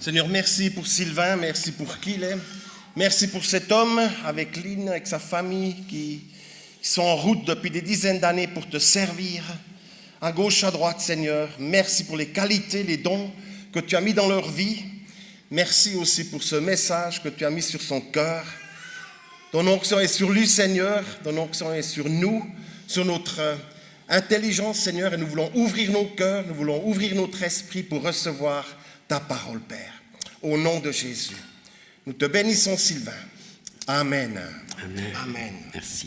Seigneur, merci pour Sylvain, merci pour qui il est. Merci pour cet homme avec Lynn, avec sa famille qui sont en route depuis des dizaines d'années pour te servir. À gauche, à droite, Seigneur. Merci pour les qualités, les dons que tu as mis dans leur vie. Merci aussi pour ce message que tu as mis sur son cœur. Ton onction est sur lui, Seigneur. Ton onction est sur nous, sur notre intelligence, Seigneur. Et nous voulons ouvrir nos cœurs, nous voulons ouvrir notre esprit pour recevoir ta parole, Père. Au nom de Jésus. Nous te bénissons, Sylvain. Amen. Amen. Amen. Merci.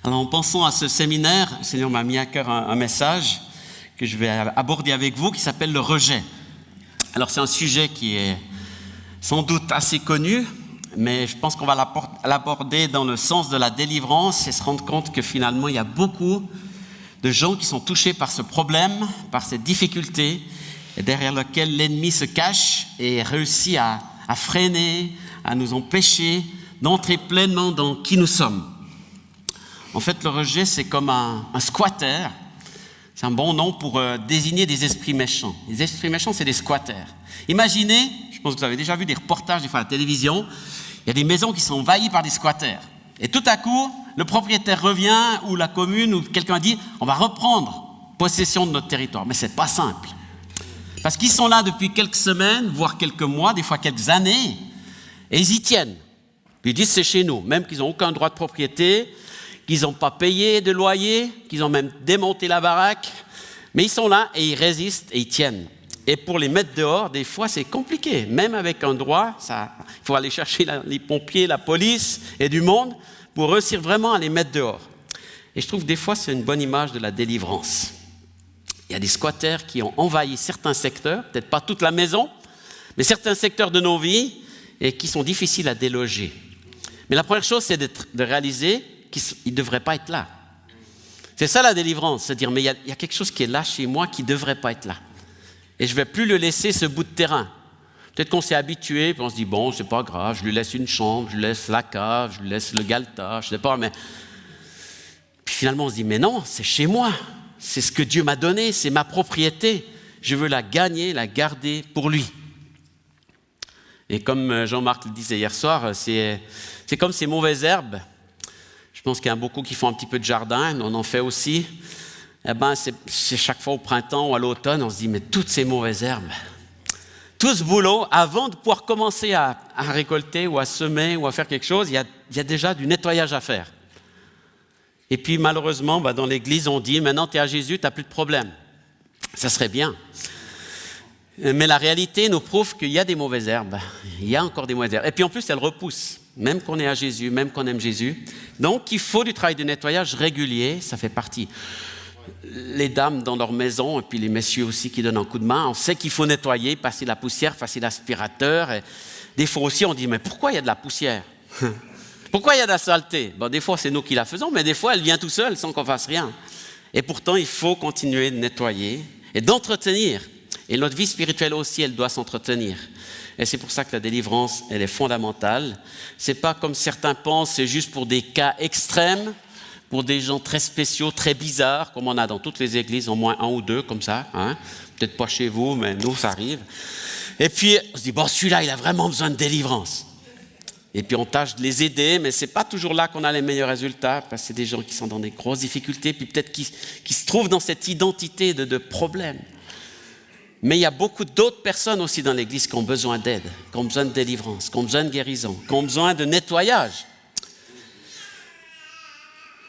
Alors, en pensant à ce séminaire, le Seigneur m'a mis à cœur un message que je vais aborder avec vous qui s'appelle le rejet. Alors, c'est un sujet qui est sans doute assez connu, mais je pense qu'on va l'aborder dans le sens de la délivrance et se rendre compte que finalement, il y a beaucoup de gens qui sont touchés par ce problème, par cette difficulté, et derrière lequel l'ennemi se cache et réussit à freiner, à nous empêcher d'entrer pleinement dans qui nous sommes. En fait, le rejet, c'est comme un squatter. C'est un bon nom pour désigner des esprits méchants. Les esprits méchants, c'est des squatters. Imaginez, je pense que vous avez déjà vu des reportages des fois à la télévision, il y a des maisons qui sont envahies par des squatters. Et tout à coup, le propriétaire revient, ou la commune, ou quelqu'un dit, on va reprendre possession de notre territoire. Mais c'est pas simple. Parce qu'ils sont là depuis quelques semaines, voire quelques mois, des fois quelques années, et ils y tiennent. Puis ils disent c'est chez nous, même qu'ils n'ont aucun droit de propriété, qu'ils n'ont pas payé de loyer, qu'ils ont même démonté la baraque, mais ils sont là et ils résistent et ils tiennent. Et pour les mettre dehors, des fois c'est compliqué, même avec un droit, il faut aller chercher les pompiers, la police et du monde pour réussir vraiment à les mettre dehors. Et je trouve que des fois c'est une bonne image de la délivrance. Il y a des squatters qui ont envahi certains secteurs, peut-être pas toute la maison, mais certains secteurs de nos vies et qui sont difficiles à déloger. Mais la première chose, c'est de réaliser qu'ils ne devraient pas être là. C'est ça la délivrance, c'est dire, mais il y a quelque chose qui est là chez moi qui ne devrait pas être là. Et je ne vais plus le laisser ce bout de terrain. Peut-être qu'on s'est habitué, puis on se dit, bon, c'est pas grave, je lui laisse une chambre, je lui laisse la cave, je lui laisse le galetas, je ne sais pas, mais... Puis finalement, on se dit, mais non, c'est chez moi. C'est ce que Dieu m'a donné, c'est ma propriété. Je veux la gagner, la garder pour lui. Et comme Jean-Marc le disait hier soir, c'est comme ces mauvaises herbes. Je pense qu'il y en a beaucoup qui font un petit peu de jardin, on en fait aussi. Eh ben, c'est chaque fois au printemps ou à l'automne, on se dit, mais toutes ces mauvaises herbes, tout ce boulot, avant de pouvoir commencer à récolter ou à semer ou à faire quelque chose, il y a déjà du nettoyage à faire. Et puis malheureusement, dans l'église, on dit, maintenant tu es à Jésus, tu n'as plus de problème. Ça serait bien. Mais la réalité nous prouve qu'il y a des mauvaises herbes. Il y a encore des mauvaises herbes. Et puis en plus, elles repoussent, même qu'on est à Jésus, même qu'on aime Jésus. Donc il faut du travail de nettoyage régulier, ça fait partie. Les dames dans leur maison, et puis les messieurs aussi qui donnent un coup de main, on sait qu'il faut nettoyer, passer la poussière, passer l'aspirateur. Et des fois aussi, on dit, mais pourquoi il y a de la poussière ? Pourquoi il y a de la saleté ? Des fois, c'est nous qui la faisons, mais des fois, elle vient tout seule sans qu'on fasse rien. Et pourtant, il faut continuer de nettoyer et d'entretenir. Et notre vie spirituelle aussi, elle doit s'entretenir. Et c'est pour ça que la délivrance, elle est fondamentale. C'est pas comme certains pensent, c'est juste pour des cas extrêmes, pour des gens très spéciaux, très bizarres, comme on a dans toutes les églises, au moins un ou deux comme ça. Peut-être pas chez vous, mais nous, ça arrive. Et puis, on se dit, celui-là, il a vraiment besoin de délivrance. Et puis on tâche de les aider, mais ce n'est pas toujours là qu'on a les meilleurs résultats, parce que c'est des gens qui sont dans des grosses difficultés, puis peut-être qui se trouvent dans cette identité de problème. Mais il y a beaucoup d'autres personnes aussi dans l'Église qui ont besoin d'aide, qui ont besoin de délivrance, qui ont besoin de guérison, qui ont besoin de nettoyage.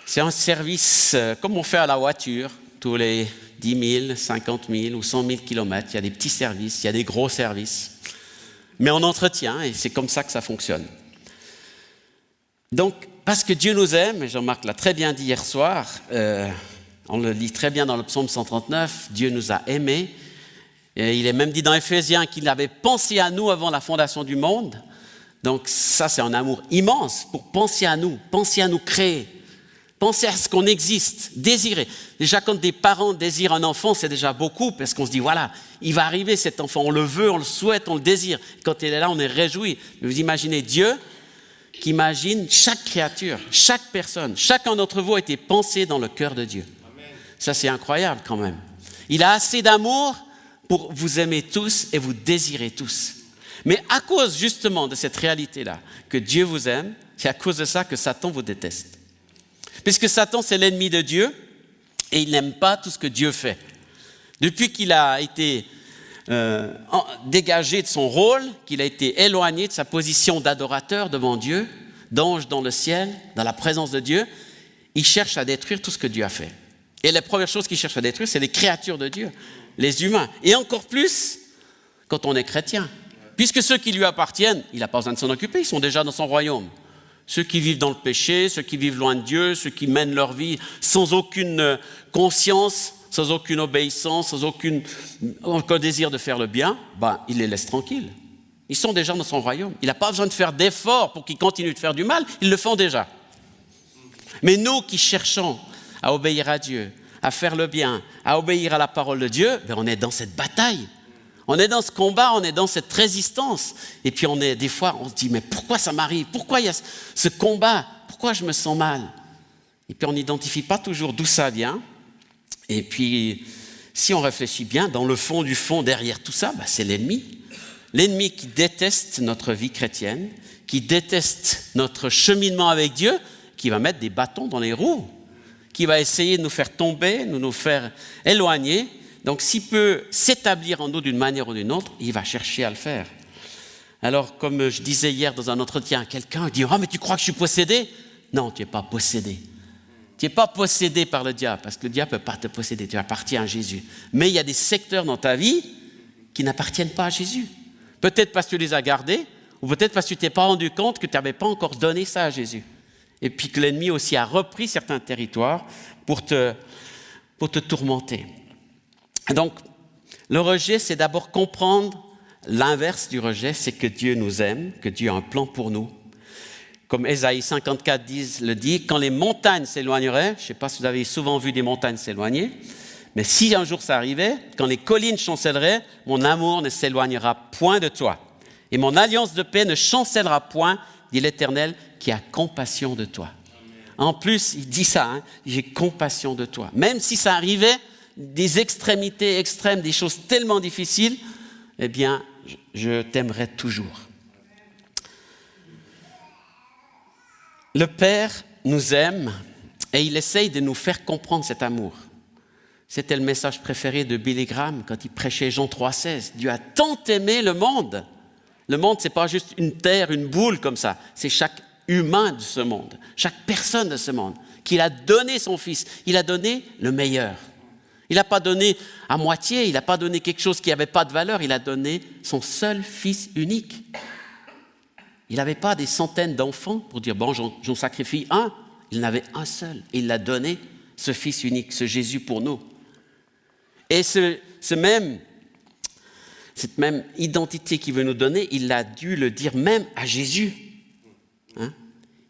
C'est un service comme on fait à la voiture, tous les 10 000, 50 000 ou 100 000 kilomètres. Il y a des petits services, il y a des gros services. Mais on entretient et c'est comme ça que ça fonctionne. Donc, parce que Dieu nous aime, et Jean-Marc l'a très bien dit hier soir, on le lit très bien dans le psaume 139, Dieu nous a aimés. Et il est même dit dans Éphésiens qu'il avait pensé à nous avant la fondation du monde. Donc ça, c'est un amour immense pour penser à nous créer, penser à ce qu'on existe, désirer. Déjà, quand des parents désirent un enfant, c'est déjà beaucoup, parce qu'on se dit, voilà, il va arriver cet enfant, on le veut, on le souhaite, on le désire. Quand il est là, on est réjoui. Mais vous imaginez Dieu qui imagine chaque créature, chaque personne, chacun d'entre vous a été pensé dans le cœur de Dieu. Amen. Ça, c'est incroyable quand même. Il a assez d'amour pour vous aimer tous et vous désirer tous. Mais à cause justement de cette réalité-là, que Dieu vous aime, c'est à cause de ça que Satan vous déteste. Puisque Satan, c'est l'ennemi de Dieu et il n'aime pas tout ce que Dieu fait. Depuis qu'il a été dégagé de son rôle, qu'il a été éloigné de sa position d'adorateur devant Dieu, d'ange dans le ciel, dans la présence de Dieu, il cherche à détruire tout ce que Dieu a fait. Et la première chose qu'il cherche à détruire, c'est les créatures de Dieu, les humains. Et encore plus quand on est chrétien. Puisque ceux qui lui appartiennent, il n'a pas besoin de s'en occuper, ils sont déjà dans son royaume. Ceux qui vivent dans le péché, ceux qui vivent loin de Dieu, ceux qui mènent leur vie sans aucune conscience, sans aucune obéissance, sans aucun désir de faire le bien, il les laisse tranquilles. Ils sont déjà dans son royaume. Il n'a pas besoin de faire d'efforts pour qu'ils continuent de faire du mal, ils le font déjà. Mais nous qui cherchons à obéir à Dieu, à faire le bien, à obéir à la parole de Dieu, on est dans cette bataille. On est dans ce combat, on est dans cette résistance. Et puis des fois, on se dit, mais pourquoi ça m'arrive? Pourquoi il y a ce combat? Pourquoi je me sens mal? Et puis on n'identifie pas toujours d'où ça vient. Et puis, si on réfléchit bien, dans le fond du fond, derrière tout ça, c'est l'ennemi. L'ennemi qui déteste notre vie chrétienne, qui déteste notre cheminement avec Dieu, qui va mettre des bâtons dans les roues, qui va essayer de nous faire tomber, nous faire éloigner. Donc, s'il peut s'établir en nous d'une manière ou d'une autre, il va chercher à le faire. Alors, comme je disais hier dans un entretien, quelqu'un dit « Ah, mais tu crois que je suis possédé ?» Non, tu n'es pas possédé. Tu n'es pas possédé par le diable, parce que le diable ne peut pas te posséder, tu appartiens à Jésus. Mais il y a des secteurs dans ta vie qui n'appartiennent pas à Jésus. Peut-être parce que tu les as gardés, ou peut-être parce que tu ne t'es pas rendu compte que tu n'avais pas encore donné ça à Jésus. Et puis que l'ennemi aussi a repris certains territoires pour te tourmenter. Donc, le rejet, c'est d'abord comprendre l'inverse du rejet, c'est que Dieu nous aime, que Dieu a un plan pour nous. Comme Ésaïe 54 le dit, quand les montagnes s'éloigneraient, je ne sais pas si vous avez souvent vu des montagnes s'éloigner, mais si un jour ça arrivait, quand les collines chancelleraient, mon amour ne s'éloignera point de toi. Et mon alliance de paix ne chancellera point, dit l'Éternel, qui a compassion de toi. En plus, il dit ça, j'ai compassion de toi. Même si ça arrivait, des extrémités extrêmes, des choses tellement difficiles, eh bien, je t'aimerai toujours. Le Père nous aime et il essaye de nous faire comprendre cet amour. C'était le message préféré de Billy Graham quand il prêchait Jean 3,16. Dieu a tant aimé le monde. Le monde, ce n'est pas juste une terre, une boule comme ça. C'est chaque humain de ce monde, chaque personne de ce monde, qu'il a donné son Fils. Il a donné le meilleur. Il n'a pas donné à moitié, il n'a pas donné quelque chose qui n'avait pas de valeur, il a donné son seul Fils unique. Il n'avait pas des centaines d'enfants pour dire, bon, j'en sacrifie un. Il n'avait un seul. Et il l'a donné, ce Fils unique, ce Jésus pour nous. Et cette même identité qu'il veut nous donner, il a dû le dire même à Jésus.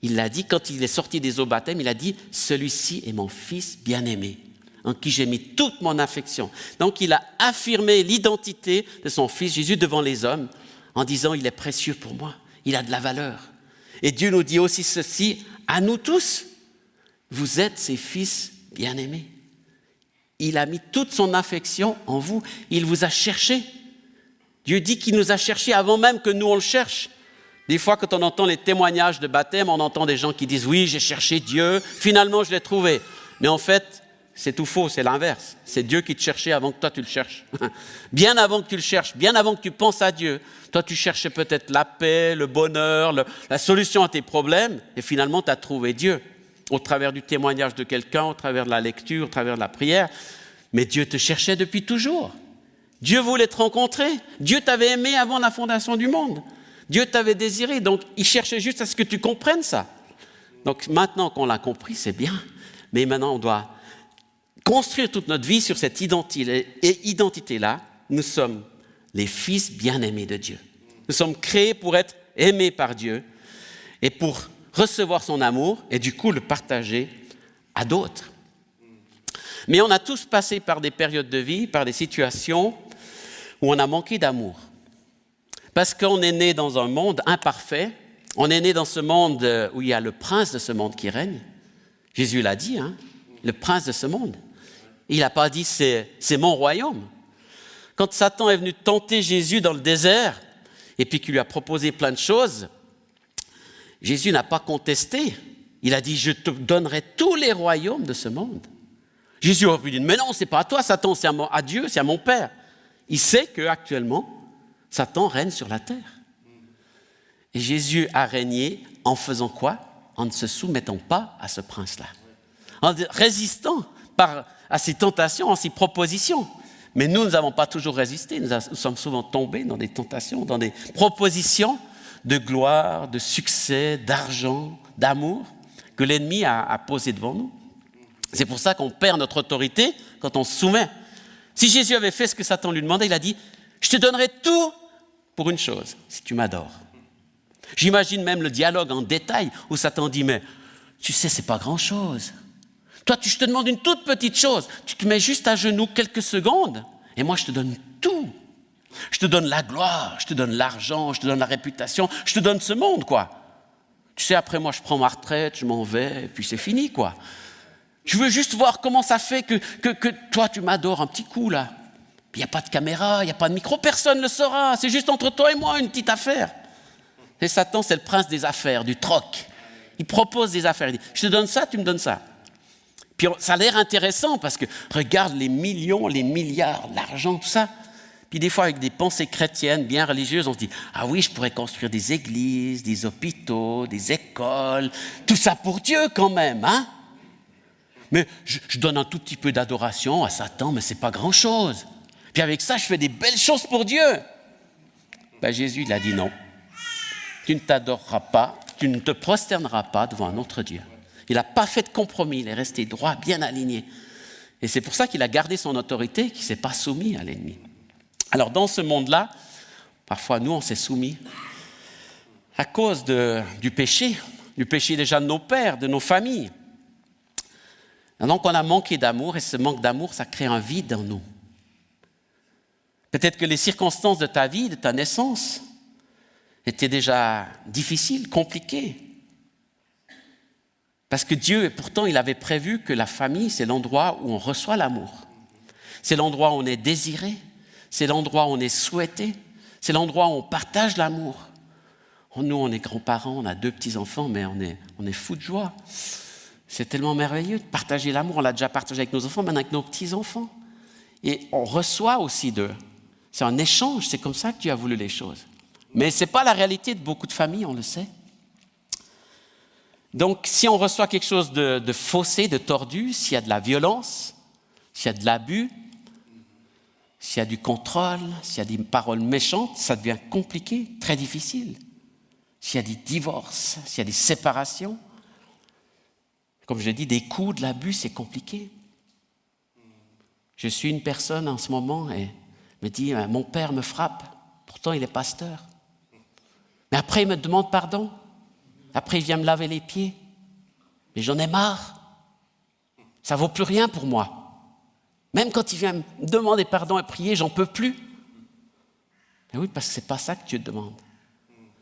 Il l'a dit quand il est sorti des eaux baptême, il a dit, celui-ci est mon Fils bien-aimé, en qui j'ai mis toute mon affection. Donc il a affirmé l'identité de son Fils Jésus devant les hommes en disant, il est précieux pour moi, il a de la valeur. Et Dieu nous dit aussi ceci, à nous tous, vous êtes ses fils bien-aimés. Il a mis toute son affection en vous, il vous a cherché. Dieu dit qu'il nous a cherchés avant même que nous on le cherche. Des fois, quand on entend les témoignages de baptême, on entend des gens qui disent « Oui, j'ai cherché Dieu, finalement je l'ai trouvé. » Mais en fait, c'est tout faux, c'est l'inverse. C'est Dieu qui te cherchait avant que toi tu le cherches. Bien avant que tu le cherches, bien avant que tu penses à Dieu. Toi, tu cherchais peut-être la paix, le bonheur, la solution à tes problèmes. Et finalement, tu as trouvé Dieu. Au travers du témoignage de quelqu'un, au travers de la lecture, au travers de la prière. Mais Dieu te cherchait depuis toujours. Dieu voulait te rencontrer. Dieu t'avait aimé avant la fondation du monde. Dieu t'avait désiré. Donc, il cherchait juste à ce que tu comprennes ça. Donc, maintenant qu'on l'a compris, c'est bien. Mais maintenant, on doit construire toute notre vie sur cette identité-là. Nous sommes les fils bien-aimés de Dieu. Nous sommes créés pour être aimés par Dieu et pour recevoir son amour et du coup le partager à d'autres. Mais on a tous passé par des périodes de vie, par des situations où on a manqué d'amour. Parce qu'on est né dans un monde imparfait, on est né dans ce monde où il y a le prince de ce monde qui règne. Jésus l'a dit, le prince de ce monde. Il n'a pas dit c'est mon royaume. Quand Satan est venu tenter Jésus dans le désert, et puis qui lui a proposé plein de choses, Jésus n'a pas contesté. Il a dit, je te donnerai tous les royaumes de ce monde. Jésus aurait pu dire, mais non, c'est pas à toi, Satan, c'est à Dieu, c'est à mon Père. Il sait qu'actuellement, Satan règne sur la terre. Et Jésus a régné en faisant quoi? En ne se soumettant pas à ce prince-là. En résistant à ses tentations, à ses propositions. Mais nous n'avons pas toujours résisté. Nous sommes souvent tombés dans des tentations, dans des propositions de gloire, de succès, d'argent, d'amour que l'ennemi a posées devant nous. C'est pour ça qu'on perd notre autorité quand on se soumet. Si Jésus avait fait ce que Satan lui demandait, il a dit « Je te donnerai tout pour une chose, si tu m'adores. » J'imagine même le dialogue en détail où Satan dit « Mais tu sais, c'est pas grand-chose. Toi, je te demande une toute petite chose. Tu te mets juste à genoux quelques secondes et moi, je te donne tout. Je te donne la gloire, je te donne l'argent, je te donne la réputation, je te donne ce monde, quoi. Tu sais, après moi, je prends ma retraite, je m'en vais, et puis c'est fini, quoi. Je veux juste voir comment ça fait que toi, tu m'adores un petit coup, là. Puis il n'y a pas de caméra, il n'y a pas de micro, personne ne le saura. C'est juste entre toi et moi, une petite affaire. Et Satan, c'est le prince des affaires, du troc. Il propose des affaires. Il dit, je te donne ça, tu me donnes ça. Puis ça a l'air intéressant parce que regarde les millions, les milliards, l'argent, tout ça. Puis des fois, avec des pensées chrétiennes bien religieuses, on se dit « Ah oui, je pourrais construire des églises, des hôpitaux, des écoles, tout ça pour Dieu quand même, hein ?» Mais je donne un tout petit peu d'adoration à Satan, mais ce n'est pas grand-chose. Puis avec ça, je fais des belles choses pour Dieu. Ben, Jésus, il a dit non. Tu ne t'adoreras pas, tu ne te prosterneras pas devant un autre Dieu. Il n'a pas fait de compromis, il est resté droit, bien aligné. Et c'est pour ça qu'il a gardé son autorité, qu'il ne s'est pas soumis à l'ennemi. Alors dans ce monde-là, parfois nous on s'est soumis à cause du péché déjà de nos pères, de nos familles. Et donc on a manqué d'amour et ce manque d'amour, ça crée un vide en nous. Peut-être que les circonstances de ta vie, de ta naissance, étaient déjà difficiles, compliquées. Parce que Dieu, pourtant, il avait prévu que la famille, c'est l'endroit où on reçoit l'amour. C'est l'endroit où on est désiré. C'est l'endroit où on est souhaité. C'est l'endroit où on partage l'amour. Nous, on est grands-parents, on a 2 petits-enfants, mais on est fous de joie. C'est tellement merveilleux de partager l'amour. On l'a déjà partagé avec nos enfants, maintenant avec nos petits-enfants. Et on reçoit aussi d'eux. C'est un échange, c'est comme ça que Dieu a voulu les choses. Mais ce n'est pas la réalité de beaucoup de familles, on le sait. Donc, si on reçoit quelque chose de faussé, de tordu, s'il y a de la violence, s'il y a de l'abus, s'il y a du contrôle, s'il y a des paroles méchantes, ça devient compliqué, très difficile. S'il y a des divorces, s'il y a des séparations, comme je dis, des coups, de l'abus, c'est compliqué. Je suis une personne en ce moment et me dit, mon père me frappe, pourtant il est pasteur. Mais après, il me demande pardon. Après, il vient me laver les pieds. Mais j'en ai marre. Ça ne vaut plus rien pour moi. Même quand il vient me demander pardon et prier, j'en peux plus. Mais oui, parce que ce n'est pas ça que Dieu demande.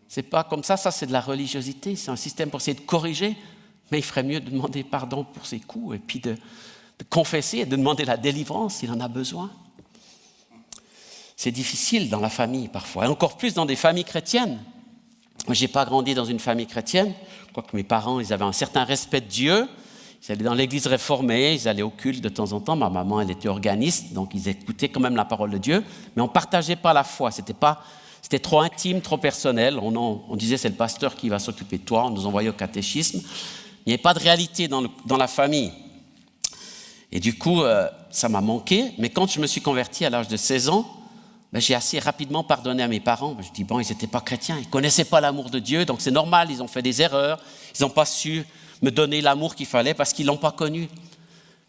C'est pas comme ça, ça c'est de la religiosité, c'est un système pour essayer de corriger, mais il ferait mieux de demander pardon pour ses coups et puis de confesser et de demander la délivrance s'il en a besoin. C'est difficile dans la famille parfois, et encore plus dans des familles chrétiennes. Moi, je n'ai pas grandi dans une famille chrétienne, quoique mes parents, ils avaient un certain respect de Dieu. Ils allaient dans l'église réformée, ils allaient au culte de temps en temps. Ma maman, elle était organiste, donc ils écoutaient quand même la parole de Dieu. Mais on ne partageait pas la foi, c'était trop intime, trop personnel. On disait, c'est le pasteur qui va s'occuper de toi, on nous envoyait au catéchisme. Il n'y avait pas de réalité dans la famille. Et du coup, ça m'a manqué. Mais quand je me suis converti à l'âge de 16 ans, j'ai assez rapidement pardonné à mes parents. Je dis, ils n'étaient pas chrétiens, ils ne connaissaient pas l'amour de Dieu, donc c'est normal, ils ont fait des erreurs, ils n'ont pas su me donner l'amour qu'il fallait parce qu'ils ne l'ont pas connu.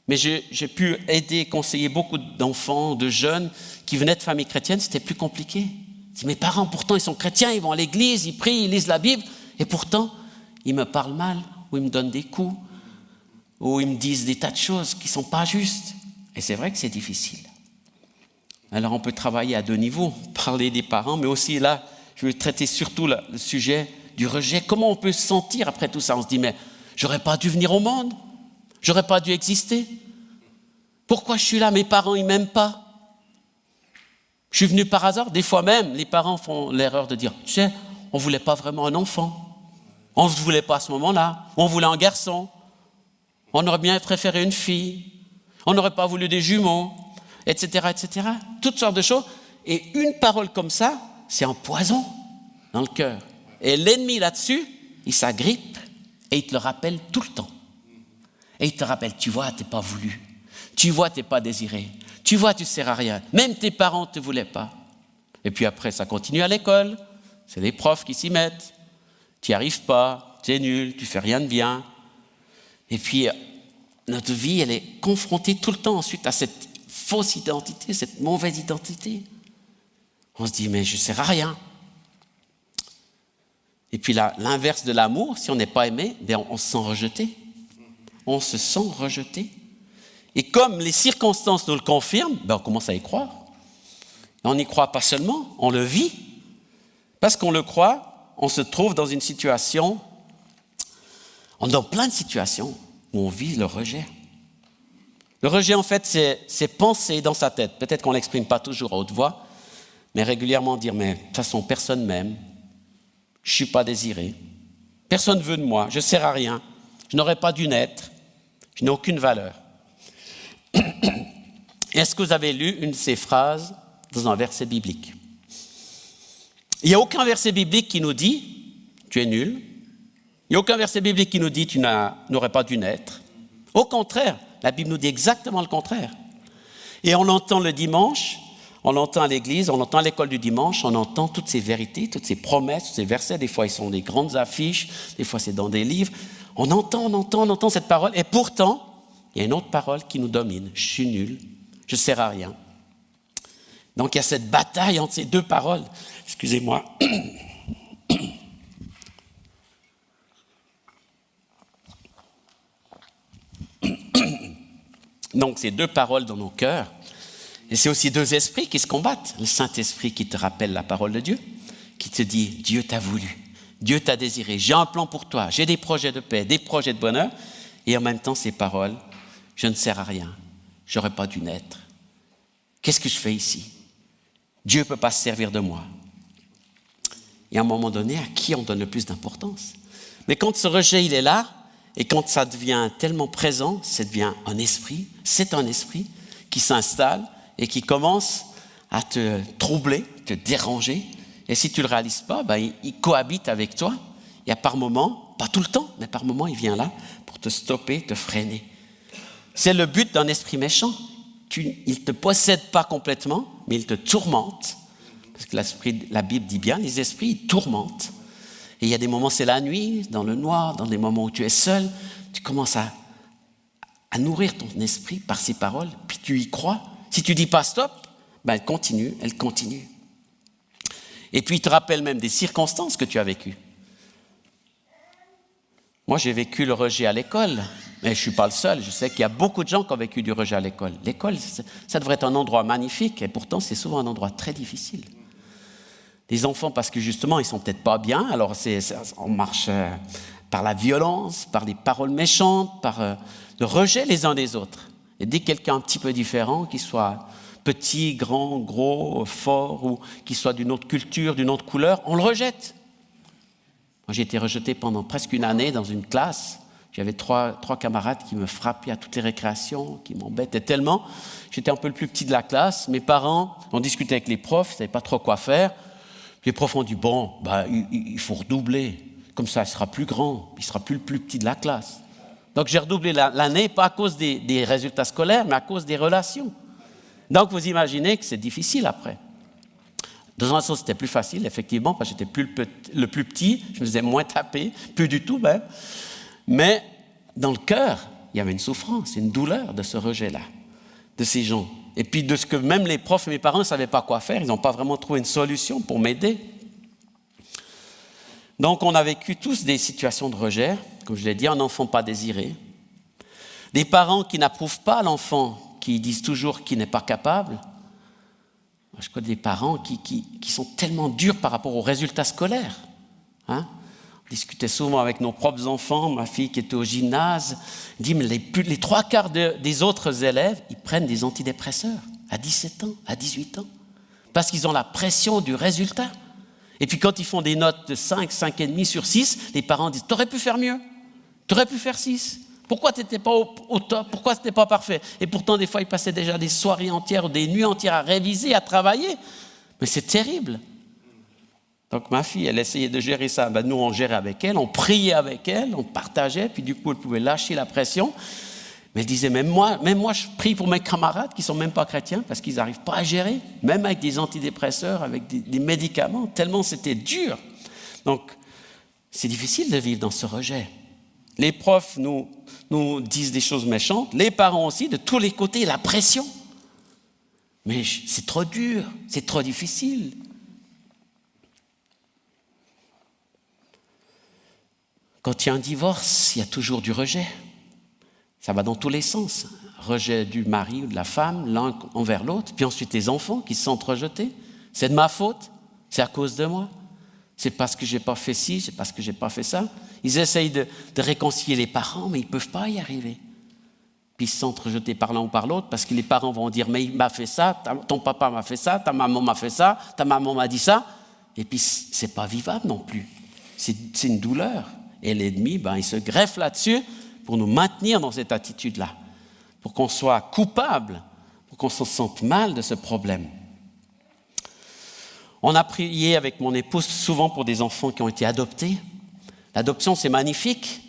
Mais j'ai pu aider, conseiller beaucoup d'enfants, de jeunes qui venaient de familles chrétiennes, c'était plus compliqué. Je dis, mes parents, pourtant, ils sont chrétiens, ils vont à l'église, ils prient, ils lisent la Bible, et pourtant, ils me parlent mal, ou ils me donnent des coups, ou ils me disent des tas de choses qui ne sont pas justes. Et c'est vrai que c'est difficile. Alors on peut travailler à 2 niveaux, parler des parents, mais aussi là, je vais traiter surtout le sujet du rejet. Comment on peut se sentir après tout ça? On se dit, mais j'aurais pas dû venir au monde, j'aurais pas dû exister. Pourquoi je suis là? Mes parents, ils m'aiment pas. Je suis venu par hasard. Des fois même, les parents font l'erreur de dire, tu sais, on ne voulait pas vraiment un enfant. On ne voulait pas à ce moment-là. On voulait un garçon. On aurait bien préféré une fille. On n'aurait pas voulu des jumeaux, etc., etc. Toutes sortes de choses. Et une parole comme ça, c'est un poison dans le cœur. Et l'ennemi là-dessus, il s'agrippe et il te le rappelle tout le temps. Et il te rappelle, tu vois, tu n'es pas voulu. Tu vois, tu n'es pas désiré. Tu vois, tu ne sers à rien. Même tes parents ne te voulaient pas. Et puis après, ça continue à l'école. C'est les profs qui s'y mettent. Tu n'y arrives pas, tu es nul, tu ne fais rien de bien. Et puis, notre vie, elle est confrontée tout le temps ensuite à cette fausse identité, cette mauvaise identité. On se dit, mais je ne sers à rien. Et puis l'inverse de l'amour, si on n'est pas aimé, on se sent rejeté. On se sent rejeté. Et comme les circonstances nous le confirment, on commence à y croire. Et on n'y croit pas seulement, on le vit. Parce qu'on le croit, on se trouve dans une situation, dans plein de situations où on vit le rejet. Le rejet, en fait, c'est penser dans sa tête. Peut-être qu'on ne l'exprime pas toujours à haute voix, mais régulièrement dire, mais de toute façon, personne m'aime. Je ne suis pas désiré. Personne ne veut de moi. Je ne sers à rien. Je n'aurais pas dû naître. Je n'ai aucune valeur. Est-ce que vous avez lu une de ces phrases dans un verset biblique? Il n'y a aucun verset biblique qui nous dit « tu es nul ». Il n'y a aucun verset biblique qui nous dit « tu n'aurais pas dû naître ». Au contraire, la Bible nous dit exactement le contraire. Et on l'entend le dimanche, on l'entend à l'église, on l'entend à l'école du dimanche, on entend toutes ces vérités, toutes ces promesses, tous ces versets. Des fois, ils sont des grandes affiches, des fois, c'est dans des livres. On entend cette parole. Et pourtant, il y a une autre parole qui nous domine. Je suis nul, je ne sers à rien. Donc, il y a cette bataille entre ces deux paroles. Excusez-moi. Donc, ces deux paroles dans nos cœurs. Et c'est aussi deux esprits qui se combattent. Le Saint-Esprit qui te rappelle la parole de Dieu, qui te dit « Dieu t'a voulu, Dieu t'a désiré, j'ai un plan pour toi, j'ai des projets de paix, des projets de bonheur. » Et en même temps, ces paroles « Je ne sers à rien, j'aurais pas dû naître. Qu'est-ce que je fais ici? Dieu ne peut pas se servir de moi. » Et à un moment donné, à qui on donne le plus d'importance? Mais quand ce rejet, il est là, et quand ça devient tellement présent, ça devient un esprit, c'est un esprit qui s'installe et qui commence à te troubler, te déranger. Et si tu ne le réalises pas, il cohabite avec toi. Et par moments, pas tout le temps, mais par moments, il vient là pour te stopper, te freiner. C'est le but d'un esprit méchant. Il ne te possède pas complètement, mais il te tourmente. Parce que la Bible dit bien, les esprits, ils tourmentent. Et il y a des moments, c'est la nuit, dans le noir, dans des moments où tu es seul, tu commences à nourrir ton esprit par ces paroles, puis tu y crois. Si tu ne dis pas stop, elle continue. Et puis il te rappelle même des circonstances que tu as vécues. Moi, j'ai vécu le rejet à l'école, mais je ne suis pas le seul. Je sais qu'il y a beaucoup de gens qui ont vécu du rejet à l'école. L'école, ça devrait être un endroit magnifique, et pourtant, c'est souvent un endroit très difficile. Les enfants, parce que justement, ils ne sont peut-être pas bien, alors on marche par la violence, par les paroles méchantes, par le rejet les uns des autres. Et dès que quelqu'un un petit peu différent, qu'il soit petit, grand, gros, fort, ou qu'il soit d'une autre culture, d'une autre couleur, on le rejette. Moi, j'ai été rejeté pendant presque une année dans une classe. J'avais trois camarades qui me frappaient à toutes les récréations, qui m'embêtaient tellement. J'étais un peu le plus petit de la classe. Mes parents ont discuté avec les profs, ils ne savaient pas trop quoi faire. Les profs ont dit, il faut redoubler. Comme ça, il sera plus grand, il sera plus le plus petit de la classe. Donc, j'ai redoublé l'année, pas à cause des résultats scolaires, mais à cause des relations. Donc, vous imaginez que c'est difficile après. Dans un sens, c'était plus facile, effectivement, parce que j'étais plus le plus petit, je me faisais moins taper, plus du tout même. Mais dans le cœur, il y avait une souffrance, une douleur de ce rejet-là, de ces gens. Et puis de ce que même les profs et mes parents ne savaient pas quoi faire, ils n'ont pas vraiment trouvé une solution pour m'aider. Donc on a vécu tous des situations de rejet, comme je l'ai dit, un enfant pas désiré, des parents qui n'approuvent pas l'enfant, qui disent toujours qu'il n'est pas capable. Je connais des parents qui sont tellement durs par rapport aux résultats scolaires. On discutait souvent avec nos propres enfants, ma fille qui était au gymnase, dit mais les 3/4 des autres élèves, ils prennent des antidépresseurs à 17 ans, à 18 ans. parce qu'ils ont la pression du résultat. Et puis quand ils font des notes de 5, 5,5 sur 6, les parents disent « T'aurais pu faire mieux, t'aurais pu faire 6. Pourquoi tu n'étais pas au top? Pourquoi ce n'était pas parfait ?» Et pourtant, des fois, ils passaient déjà des soirées entières ou des nuits entières à réviser, à travailler. Mais c'est terrible. Donc ma fille, elle essayait de gérer ça. Nous, on gérait avec elle, on priait avec elle, on partageait, puis du coup, elle pouvait lâcher la pression. Mais elle disait, même moi, je prie pour mes camarades qui ne sont même pas chrétiens parce qu'ils n'arrivent pas à gérer, même avec des antidépresseurs, avec des médicaments, tellement c'était dur. Donc, c'est difficile de vivre dans ce rejet. Les profs nous disent des choses méchantes, les parents aussi, de tous les côtés, la pression. Mais c'est trop dur, c'est trop difficile. Quand il y a un divorce, il y a toujours du rejet. Ça va dans tous les sens. Rejet du mari ou de la femme, l'un envers l'autre. Puis ensuite, les enfants qui se sentent rejetés. C'est de ma faute, c'est à cause de moi. C'est parce que je n'ai pas fait ci, c'est parce que je n'ai pas fait ça. Ils essayent de réconcilier les parents, mais ils ne peuvent pas y arriver. Puis ils se sentent rejetés par l'un ou par l'autre parce que les parents vont dire « mais il m'a fait ça, ton papa m'a fait ça, ta maman m'a fait ça, ta maman m'a dit ça ». Et puis ce n'est pas vivable non plus. C'est une douleur. Et l'ennemi, il se greffe là-dessus pour nous maintenir dans cette attitude-là, pour qu'on soit coupable, pour qu'on se sente mal de ce problème. On a prié avec mon épouse souvent pour des enfants qui ont été adoptés. L'adoption, c'est magnifique.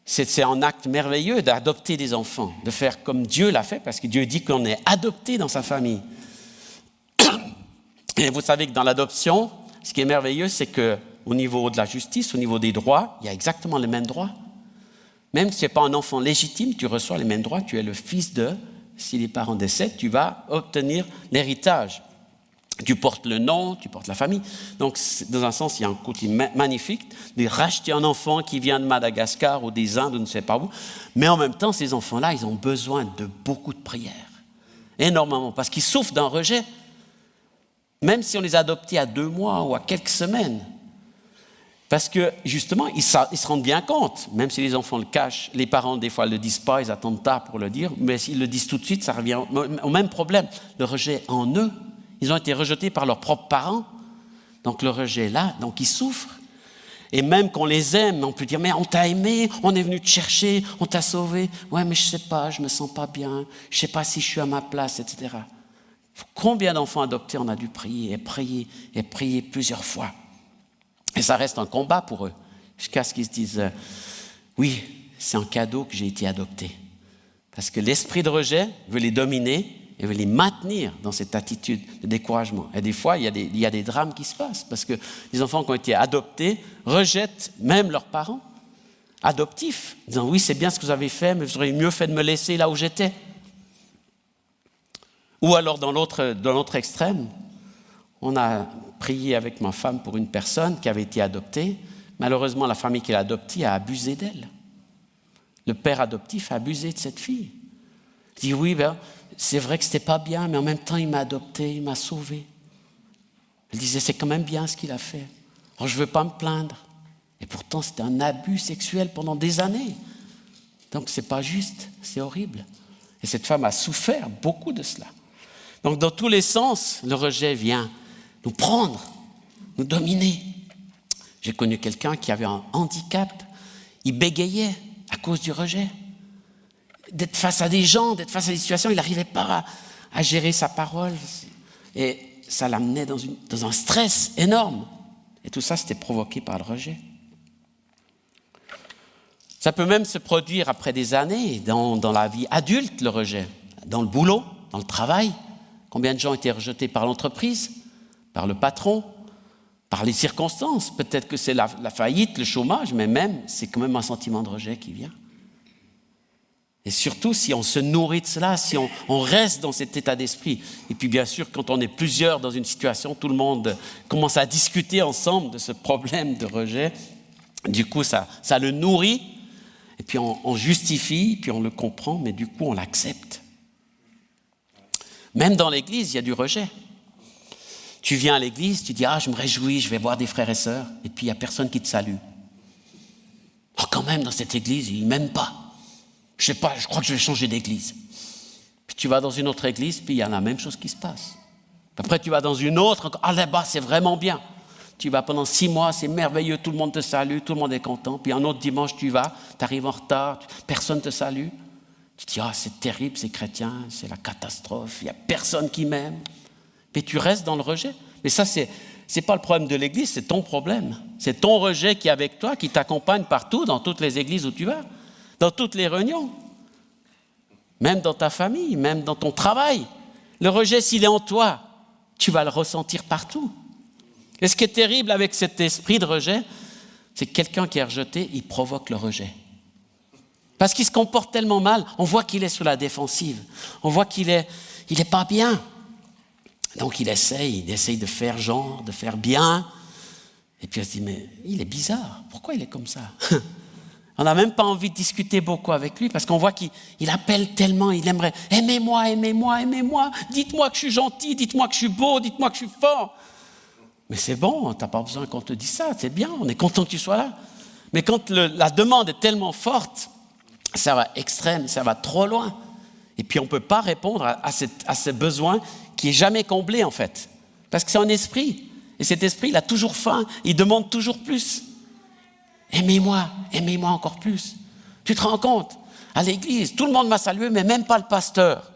C'est un acte merveilleux d'adopter des enfants, de faire comme Dieu l'a fait, parce que Dieu dit qu'on est adopté dans sa famille. Et vous savez que dans l'adoption, ce qui est merveilleux, c'est qu'au niveau de la justice, au niveau des droits, il y a exactement les mêmes droits. Même si tu n'es pas un enfant légitime, tu reçois les mêmes droits, tu es le fils de, si les parents décèdent, tu vas obtenir l'héritage. Tu portes le nom, tu portes la famille. Donc, dans un sens, il y a un côté magnifique de racheter un enfant qui vient de Madagascar ou des Indes, ou ne sais pas où. Mais en même temps, ces enfants-là, ils ont besoin de beaucoup de prières. Énormément, parce qu'ils souffrent d'un rejet. Même si on les a adoptés à 2 mois ou à quelques semaines. Parce que, justement, ils se rendent bien compte, même si les enfants le cachent, les parents, des fois, ne le disent pas, ils attendent tard pour le dire, mais s'ils le disent tout de suite, ça revient au même problème. Le rejet en eux. Ils ont été rejetés par leurs propres parents. Donc, le rejet est là, donc ils souffrent. Et même qu'on les aime, on peut dire, mais on t'a aimé, on est venu te chercher, on t'a sauvé. Ouais, mais je ne sais pas, je ne me sens pas bien, je ne sais pas si je suis à ma place, etc. Combien d'enfants adoptés on a dû prier et prier et prier plusieurs fois. Et ça reste un combat pour eux, jusqu'à ce qu'ils se disent « Oui, c'est un cadeau que j'ai été adopté. » Parce que l'esprit de rejet veut les dominer et veut les maintenir dans cette attitude de découragement. Et des fois, il y a des drames qui se passent, parce que les enfants qui ont été adoptés rejettent même leurs parents adoptifs, disant « Oui, c'est bien ce que vous avez fait, mais vous auriez mieux fait de me laisser là où j'étais. » Ou alors, dans l'autre extrême, on a prié avec ma femme pour une personne qui avait été adoptée. Malheureusement, la famille qui l'a adoptée a abusé d'elle. Le père adoptif a abusé de cette fille. Il dit, oui, c'est vrai que ce n'était pas bien, mais en même temps, il m'a adopté, il m'a sauvé. Elle disait, c'est quand même bien ce qu'il a fait. Alors, je ne veux pas me plaindre. Et pourtant, c'était un abus sexuel pendant des années. Donc, ce n'est pas juste, c'est horrible. Et cette femme a souffert beaucoup de cela. Donc, dans tous les sens, le rejet vient nous prendre, nous dominer. J'ai connu quelqu'un qui avait un handicap. Il bégayait à cause du rejet. D'être face à des gens, d'être face à des situations, il n'arrivait pas à gérer sa parole. Et ça l'amenait dans un stress énorme. Et tout ça, c'était provoqué par le rejet. Ça peut même se produire après des années dans la vie adulte, le rejet. Dans le boulot, dans le travail. Combien de gens ont été rejetés par l'entreprise, par le patron, par les circonstances. Peut-être que c'est la faillite, le chômage, mais même, c'est quand même un sentiment de rejet qui vient. Et surtout, si on se nourrit de cela, si on reste dans cet état d'esprit. Et puis, bien sûr, quand on est plusieurs dans une situation, tout le monde commence à discuter ensemble de ce problème de rejet. Du coup, ça le nourrit. Et puis, on justifie, puis on le comprend, mais du coup, on l'accepte. Même dans l'église, il y a du rejet. Tu viens à l'église, tu dis « Ah, je me réjouis, je vais voir des frères et sœurs. » Et puis, il n'y a personne qui te salue. « Oh, quand même, dans cette église, ils ne m'aiment pas. Je sais pas, je crois que je vais changer d'église. » Puis tu vas dans une autre église, puis il y a la même chose qui se passe. Après, tu vas dans une autre, ah là-bas, c'est vraiment bien. Tu vas pendant 6 mois, c'est merveilleux, tout le monde te salue, tout le monde est content. Puis un autre dimanche, tu vas, tu arrives en retard, personne ne te salue. Tu te dis, ah, c'est terrible, ces chrétiens, c'est la catastrophe, il n'y a personne qui m'aime. Mais tu restes dans le rejet. Mais ça, c'est pas le problème de l'Église, c'est ton problème. C'est ton rejet qui est avec toi, qui t'accompagne partout, dans toutes les églises où tu vas, dans toutes les réunions, même dans ta famille, même dans ton travail. Le rejet, s'il est en toi, tu vas le ressentir partout. Et ce qui est terrible avec cet esprit de rejet, c'est que quelqu'un qui est rejeté, il provoque le rejet. Parce qu'il se comporte tellement mal, on voit qu'il est sous la défensive. On voit qu'il est pas bien. Donc il essaye de faire genre, de faire bien. Et puis on se dit, mais il est bizarre, pourquoi il est comme ça? On n'a même pas envie de discuter beaucoup avec lui parce qu'on voit qu'il appelle tellement, il aimerait « Aimez-moi, aimez-moi, aimez-moi, dites-moi que je suis gentil, dites-moi que je suis beau, dites-moi que je suis fort. » Mais c'est bon, tu n'as pas besoin qu'on te dise ça, c'est bien, on est content que tu sois là. Mais quand la demande est tellement forte, ça va extrême, ça va trop loin. Et puis on ne peut pas répondre à ce besoin qui n'est jamais comblé en fait. Parce que c'est un esprit. Et cet esprit, il a toujours faim, il demande toujours plus. Aimez-moi encore plus. Tu te rends compte? À l'église, tout le monde m'a salué, mais même pas le pasteur.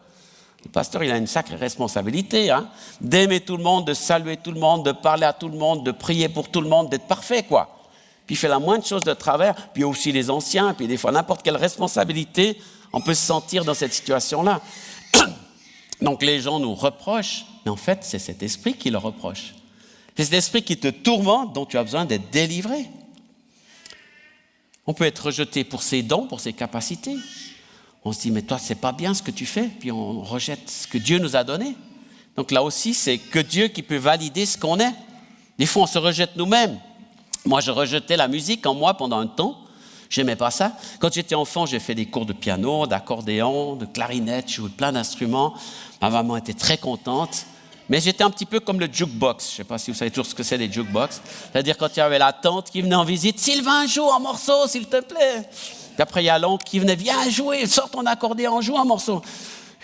Le pasteur, il a une sacrée responsabilité, d'aimer tout le monde, de saluer tout le monde, de parler à tout le monde, de prier pour tout le monde, d'être parfait, quoi. Puis il fait la moindre chose de travers, puis aussi les anciens, puis des fois n'importe quelle responsabilité, on peut se sentir dans cette situation-là. Donc les gens nous reprochent, mais en fait, c'est cet esprit qui le reproche. C'est cet esprit qui te tourmente, dont tu as besoin d'être délivré. On peut être rejeté pour ses dons, pour ses capacités. On se dit, mais toi, c'est pas bien ce que tu fais, puis on rejette ce que Dieu nous a donné. Donc là aussi, c'est que Dieu qui peut valider ce qu'on est. Des fois, on se rejette nous-mêmes. Moi, je rejetais la musique en moi pendant un temps. J'aimais pas ça. Quand j'étais enfant, j'ai fait des cours de piano, d'accordéon, de clarinette, j'ai joué plein d'instruments. Ma maman était très contente. Mais j'étais un petit peu comme le jukebox. Je ne sais pas si vous savez toujours ce que c'est les jukebox. C'est-à-dire quand il y avait la tante qui venait en visite, « Sylvain, joue un morceau, s'il te plaît. » Puis après, il y a l'oncle qui venait, « Viens jouer, sors ton accordéon, joue un morceau. »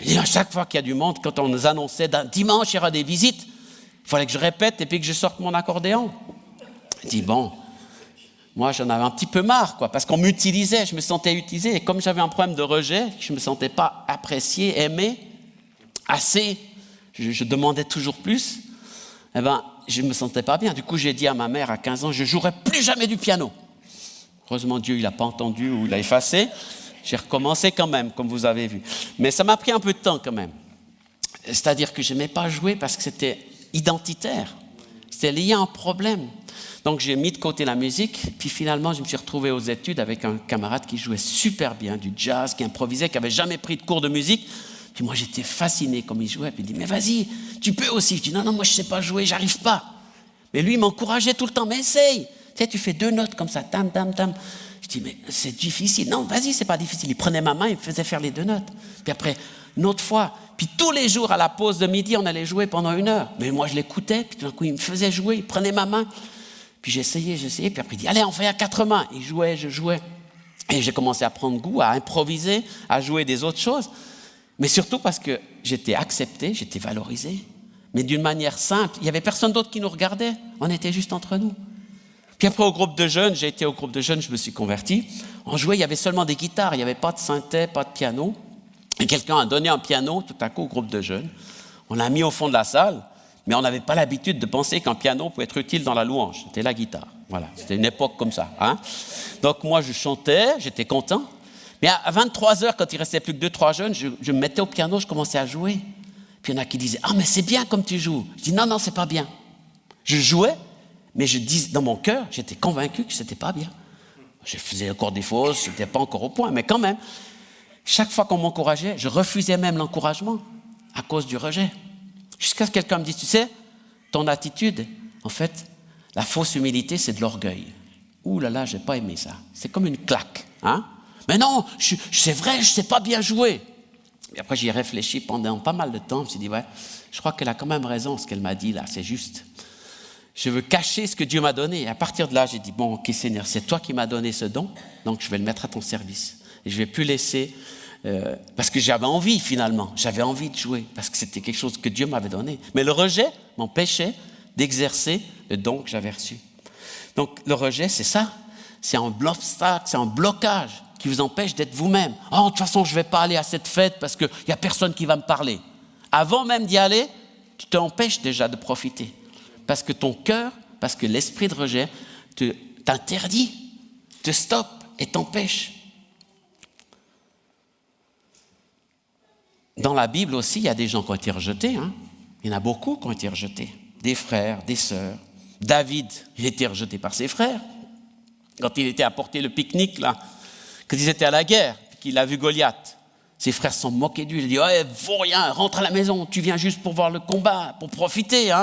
Et à chaque fois qu'il y a du monde, quand on nous annonçait d'un dimanche, il y aura des visites, il fallait que je répète et puis que je sorte mon accordéon. Je dis, bon, moi j'en avais un petit peu marre, quoi, parce qu'on m'utilisait, je me sentais utilisé. Et comme j'avais un problème de rejet, je ne me sentais pas apprécié, aimé, assez, je demandais toujours plus, eh ben, je ne me sentais pas bien. Du coup, j'ai dit à ma mère à 15 ans, je ne jouerai plus jamais du piano. Heureusement, Dieu, il n'a pas entendu ou il l'a effacé. J'ai recommencé quand même, comme vous avez vu. Mais ça m'a pris un peu de temps quand même. C'est-à-dire que je n'aimais pas jouer parce que c'était identitaire. C'était lié à un problème. Donc, j'ai mis de côté la musique. Puis finalement, je me suis retrouvé aux études avec un camarade qui jouait super bien du jazz, qui improvisait, qui n'avait jamais pris de cours de musique. Puis moi, j'étais fasciné comme il jouait. Puis il dit, mais vas-y, tu peux aussi. Je dis, non, moi, je ne sais pas jouer, j'arrive pas. Mais lui, il m'encourageait tout le temps, mais essaye. Tu sais, tu fais 2 notes comme ça, tam, tam, tam. Je dis, mais c'est difficile. Non, vas-y, c'est pas difficile. Il prenait ma main, il me faisait faire les 2 notes. Puis après, une autre fois. Puis tous les jours, à la pause de midi, on allait jouer pendant 1 heure. Mais moi, je l'écoutais. Puis tout d'un coup, il me faisait jouer, il prenait ma main. Puis j'essayais. Puis après, il dit, allez, on fait à 4 mains. Il jouait, je jouais. Et j'ai commencé à prendre goût, à improviser, à jouer des autres choses. Mais surtout parce que j'étais accepté, j'étais valorisé. Mais d'une manière simple. Il n'y avait personne d'autre qui nous regardait. On était juste entre nous. Puis après, au groupe de jeunes, j'ai été au groupe de jeunes, je me suis converti. On jouait, il y avait seulement des guitares. Il n'y avait pas de synthé, pas de piano. Et quelqu'un a donné un piano tout à coup au groupe de jeunes. On l'a mis au fond de la salle. Mais on n'avait pas l'habitude de penser qu'un piano pouvait être utile dans la louange. C'était la guitare. Voilà, c'était une époque comme ça. Donc moi, je chantais, j'étais content. Mais à 23h, quand il restait plus que 2-3 jeunes, je me mettais au piano, je commençais à jouer. Puis il y en a qui disaient « Ah, mais c'est bien comme tu joues ». Je dis « Non, c'est pas bien ». Je jouais, mais je dis, dans mon cœur, j'étais convaincu que c'était pas bien. Je faisais encore des fausses, je n'étais pas encore au point, mais quand même, chaque fois qu'on m'encourageait, je refusais même l'encouragement à cause du rejet. Jusqu'à ce que quelqu'un me dise « Tu sais, ton attitude, en fait, la fausse humilité, c'est de l'orgueil. » Ouh là là, j'ai pas aimé ça. C'est comme une claque, Mais non, c'est vrai, je ne sais pas bien jouer. Et après, j'y ai réfléchi pendant pas mal de temps. Je me suis dit, ouais, je crois qu'elle a quand même raison, ce qu'elle m'a dit là, c'est juste. Je veux cacher ce que Dieu m'a donné. Et à partir de là, j'ai dit, bon, ok Seigneur, c'est toi qui m'as donné ce don, donc je vais le mettre à ton service. Et je ne vais plus laisser parce que j'avais envie finalement, j'avais envie de jouer, parce que c'était quelque chose que Dieu m'avait donné. Mais le rejet m'empêchait d'exercer le don que j'avais reçu. Donc le rejet, c'est ça, c'est un obstacle, c'est un blocage qui vous empêche d'être vous-même. « Oh, de toute façon, je ne vais pas aller à cette fête parce qu'il n'y a personne qui va me parler. » Avant même d'y aller, tu t'empêches déjà de profiter. Parce que ton cœur, parce que l'esprit de rejet t'interdit, te stoppe et t'empêche. Dans la Bible aussi, il y a des gens qui ont été rejetés. Il y en a beaucoup qui ont été rejetés. Des frères, des sœurs. David, il a été rejeté par ses frères. Quand il était à porter le pique-nique, là, quand ils étaient à la guerre, qu'il a vu Goliath, ses frères se sont moqués de lui. Il a dit « Ouais, vaut rien, rentre à la maison, tu viens juste pour voir le combat, pour profiter. »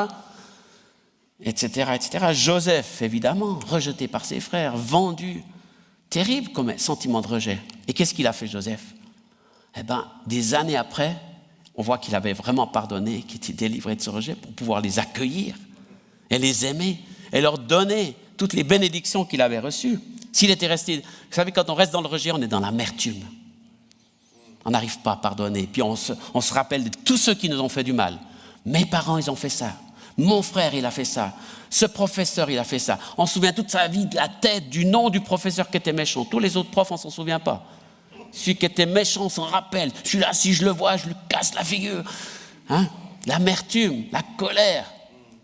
Etc., etc. Joseph, évidemment, rejeté par ses frères, vendu. Terrible comme sentiment de rejet. Et qu'est-ce qu'il a fait, Joseph ? Des années après, on voit qu'il avait vraiment pardonné, qu'il était délivré de ce rejet pour pouvoir les accueillir et les aimer et leur donner toutes les bénédictions qu'il avait reçues. S'il était resté... Vous savez, quand on reste dans le rejet, on est dans l'amertume. On n'arrive pas à pardonner. Puis on se rappelle de tous ceux qui nous ont fait du mal. Mes parents, ils ont fait ça. Mon frère, il a fait ça. Ce professeur, il a fait ça. On se souvient toute sa vie de la tête, du nom du professeur qui était méchant. Tous les autres profs, on ne s'en souvient pas. Celui qui était méchant, on s'en rappelle. Celui-là, si je le vois, je lui casse la figure. L'amertume, la colère.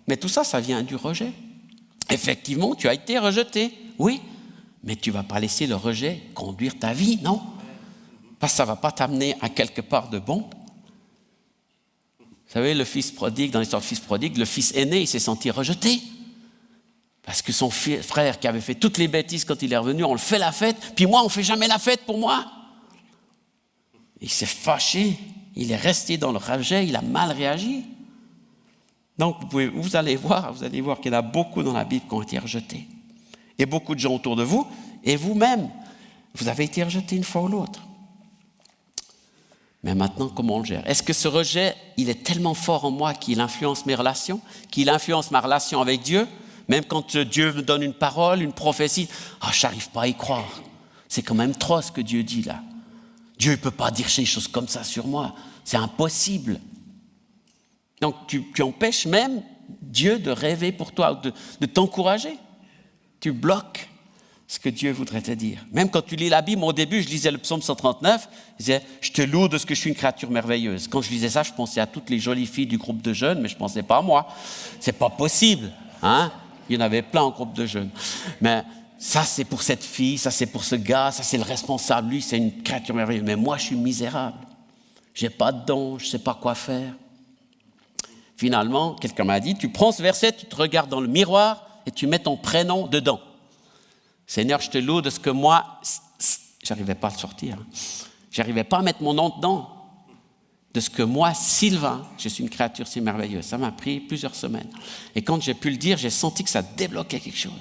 Mais tout ça, ça vient du rejet. Effectivement, tu as été rejeté, oui. Mais tu ne vas pas laisser le rejet conduire ta vie, non? Parce que ça ne va pas t'amener à quelque part de bon. Vous savez, le fils prodigue, dans l'histoire du fils prodigue, le fils aîné, il s'est senti rejeté. Parce que son frère qui avait fait toutes les bêtises quand il est revenu, on le fait la fête, puis moi, on ne fait jamais la fête pour moi. Il s'est fâché, il est resté dans le rejet, il a mal réagi. Donc, vous allez voir qu'il y en a beaucoup dans la Bible qui ont été rejetés. Et beaucoup de gens autour de vous, et vous-même, vous avez été rejetés une fois ou l'autre. Mais maintenant, comment on le gère ? Est-ce que ce rejet, il est tellement fort en moi qu'il influence mes relations, qu'il influence ma relation avec Dieu ? Même quand Dieu me donne une parole, une prophétie, je n'arrive pas à y croire. C'est quand même trop ce que Dieu dit là. Dieu ne peut pas dire des choses comme ça sur moi. C'est impossible. Donc tu empêches même Dieu de rêver pour toi, de t'encourager. Tu bloques ce que Dieu voudrait te dire. Même quand tu lis la Bible, au début, je lisais le psaume 139, je disais « Je te loue de ce que je suis une créature merveilleuse ». Quand je lisais ça, je pensais à toutes les jolies filles du groupe de jeunes, mais je ne pensais pas à moi. C'est pas possible, Il y en avait plein en groupe de jeunes. Mais ça, c'est pour cette fille, ça, c'est pour ce gars, ça, c'est le responsable. Lui, c'est une créature merveilleuse. Mais moi, je suis misérable. Je n'ai pas de don, je ne sais pas quoi faire. Finalement, quelqu'un m'a dit, tu prends ce verset, tu te regardes dans le miroir et tu mets ton prénom dedans. Seigneur, je te loue de ce que moi, j'arrivais pas à le sortir. J'arrivais pas à mettre mon nom dedans. De ce que moi, Sylvain, je suis une créature si merveilleuse. Ça m'a pris plusieurs semaines. Et quand j'ai pu le dire, j'ai senti que ça débloquait quelque chose.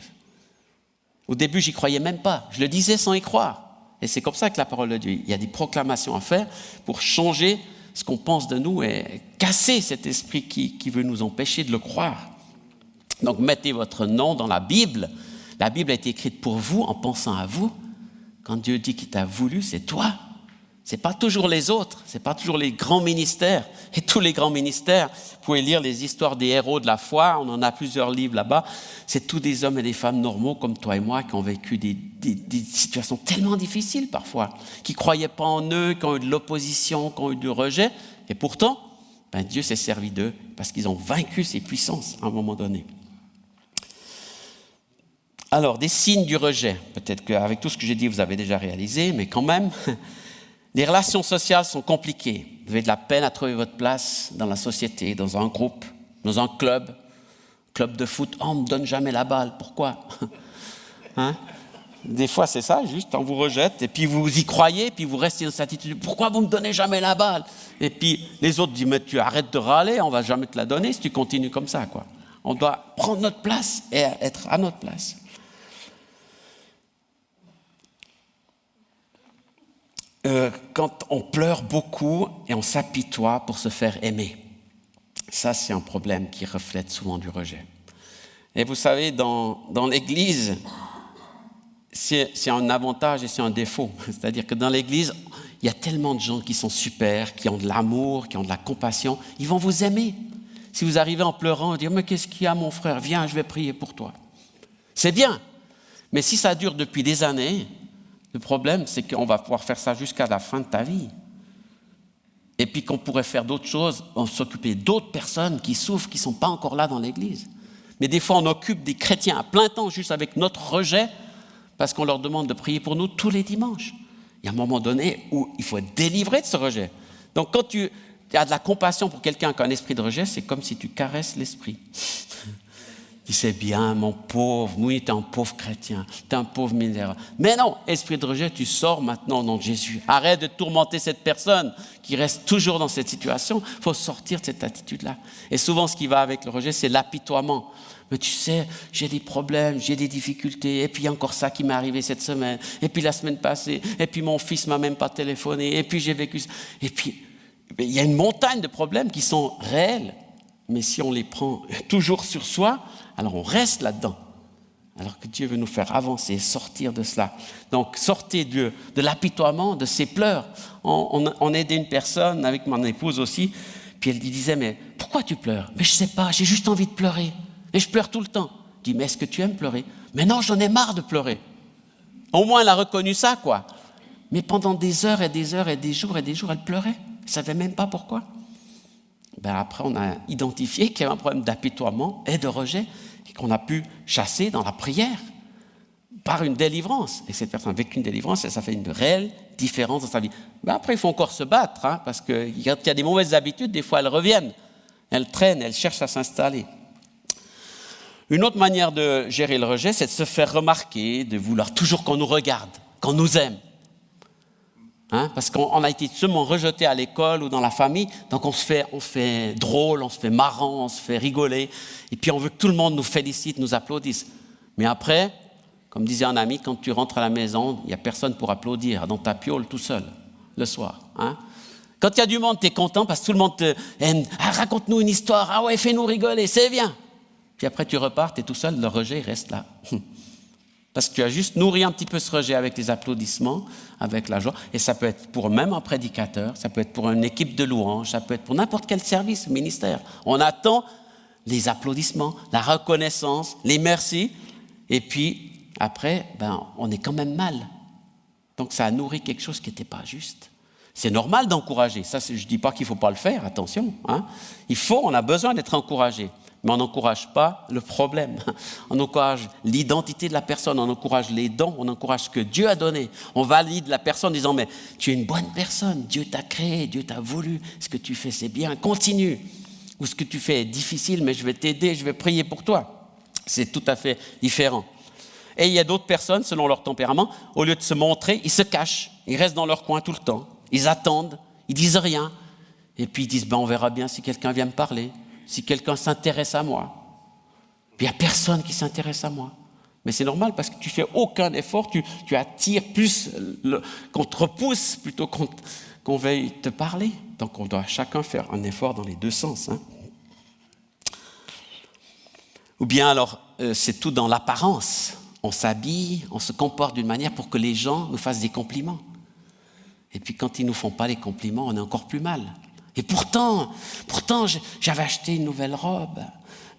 Au début, j'y croyais même pas. Je le disais sans y croire. Et c'est comme ça que la parole de Dieu, il y a des proclamations à faire pour changer ce qu'on pense de nous et casser cet esprit qui veut nous empêcher de le croire. Donc, mettez votre nom dans la Bible. La Bible a été écrite pour vous, en pensant à vous. Quand Dieu dit qu'il t'a voulu, c'est toi. Ce n'est pas toujours les autres, ce n'est pas toujours les grands ministères. Et tous les grands ministères, vous pouvez lire les histoires des héros de la foi, on en a plusieurs livres là-bas. C'est tous des hommes et des femmes normaux comme toi et moi qui ont vécu des situations tellement difficiles parfois, qui ne croyaient pas en eux, qui ont eu de l'opposition, qui ont eu du rejet. Et pourtant, Dieu s'est servi d'eux parce qu'ils ont vaincu ces puissances à un moment donné. Alors, des signes du rejet. Peut-être qu'avec tout ce que j'ai dit, vous avez déjà réalisé, mais quand même, les relations sociales sont compliquées. Vous avez de la peine à trouver votre place dans la société, dans un groupe, dans un club de foot. Oh, on ne me donne jamais la balle. Pourquoi ? Des fois, c'est ça, juste, on vous rejette, et puis vous y croyez, puis vous restez dans cette attitude. Pourquoi vous ne me donnez jamais la balle ? Et puis les autres disent, mais tu arrêtes de râler, on ne va jamais te la donner si tu continues comme ça, quoi. On doit prendre notre place et être à notre place. Quand on pleure beaucoup et on s'apitoie pour se faire aimer. Ça, c'est un problème qui reflète souvent du rejet. Et vous savez, dans l'Église, c'est un avantage et c'est un défaut. C'est-à-dire que dans l'Église, Il y a tellement de gens qui sont super, qui ont de l'amour, qui ont de la compassion. Ils vont vous aimer. Si vous arrivez en pleurant et dire « Mais qu'est-ce qu'il y a, mon frère? Viens, je vais prier pour toi. » C'est bien. Mais si ça dure depuis des années, le problème, c'est qu'on va pouvoir faire ça jusqu'à la fin de ta vie. Et puis qu'on pourrait faire d'autres choses, s'occuper d'autres personnes qui souffrent, qui ne sont pas encore là dans l'Église. Mais des fois, on occupe des chrétiens à plein temps juste avec notre rejet parce qu'on leur demande de prier pour nous tous les dimanches. Il y a un moment donné où il faut être délivré de ce rejet. Donc, quand tu as de la compassion pour quelqu'un qui a un esprit de rejet, c'est comme si tu caresses l'esprit. Tu sais bien, mon pauvre, oui, tu es un pauvre chrétien, tu es un pauvre misérable. Mais non, esprit de rejet, tu sors maintenant au nom de Jésus. Arrête de tourmenter cette personne qui reste toujours dans cette situation. Il faut sortir de cette attitude-là. Et souvent, ce qui va avec le rejet, c'est l'apitoiement. Mais tu sais, j'ai des problèmes, j'ai des difficultés, et puis il y a encore ça qui m'est arrivé cette semaine, et puis la semaine passée, et puis mon fils ne m'a même pas téléphoné, et puis j'ai vécu ça. Et puis, il y a une montagne de problèmes qui sont réels, mais si on les prend toujours sur soi, alors on reste là-dedans. Alors que Dieu veut nous faire avancer, sortir de cela. Donc, sortez de l'apitoiement, de ces pleurs. On aidait une personne, avec mon épouse aussi, puis elle disait, mais pourquoi tu pleures? Mais je ne sais pas, j'ai juste envie de pleurer. Et je pleure tout le temps. Je dis, mais est-ce que tu aimes pleurer? Mais non, j'en ai marre de pleurer. Au moins, elle a reconnu ça, quoi. Mais pendant des heures et des heures et des jours, elle pleurait. Elle ne savait même pas pourquoi. Après, on a identifié qu'il y avait un problème d'apitoiement et de rejet et qu'on a pu chasser dans la prière par une délivrance. Et cette personne a vécu une délivrance et ça fait une réelle différence dans sa vie. Après, il faut encore se battre, hein, parce que quand il y a des mauvaises habitudes, des fois, elles reviennent. Elles traînent, elles cherchent à s'installer. Une autre manière de gérer le rejet, c'est de se faire remarquer, de vouloir toujours qu'on nous regarde, qu'on nous aime. Hein? Parce qu'on a été seulement rejeté à l'école ou dans la famille, donc on se fait drôle, on se fait marrant, on se fait rigoler, et puis on veut que tout le monde nous félicite, nous applaudisse. Mais après, comme disait un ami, quand tu rentres à la maison, il n'y a personne pour applaudir, dans ta piole tout seul, le soir. Hein? Quand il y a du monde, tu es content parce que tout le monde te aime. Ah, raconte-nous une histoire, ah ouais, fais-nous rigoler, c'est bien. Puis après, tu repars, tu es tout seul, le rejet reste là. Parce que tu as juste nourri un petit peu ce rejet avec les applaudissements, avec la joie. Et ça peut être pour même un prédicateur, ça peut être pour une équipe de louanges, ça peut être pour n'importe quel service, ministère. On attend les applaudissements, la reconnaissance, les merci. Et puis, après, on est quand même mal. Donc, ça a nourri quelque chose qui n'était pas juste. C'est normal d'encourager. Ça, je ne dis pas qu'il ne faut pas le faire, attention. Hein. On a besoin d'être encouragé. Mais on n'encourage pas le problème. On encourage l'identité de la personne, on encourage les dons, on encourage ce que Dieu a donné. On valide la personne en disant, mais tu es une bonne personne, Dieu t'a créé, Dieu t'a voulu, ce que tu fais c'est bien, continue. Ou ce que tu fais est difficile, mais je vais t'aider, je vais prier pour toi. C'est tout à fait différent. Et il y a d'autres personnes, selon leur tempérament, au lieu de se montrer, ils se cachent, ils restent dans leur coin tout le temps, ils attendent, ils disent rien, et puis ils disent, on verra bien si quelqu'un vient me parler. Si quelqu'un s'intéresse à moi, puis il n'y a personne qui s'intéresse à moi. Mais c'est normal parce que tu ne fais aucun effort, tu attires plus qu'on te repousse plutôt qu'on veuille te parler. Donc on doit chacun faire un effort dans les deux sens. Hein. Ou bien alors, c'est tout dans l'apparence. On s'habille, on se comporte d'une manière pour que les gens nous fassent des compliments. Et puis quand ils ne nous font pas les compliments, on est encore plus mal. Et pourtant, j'avais acheté une nouvelle robe.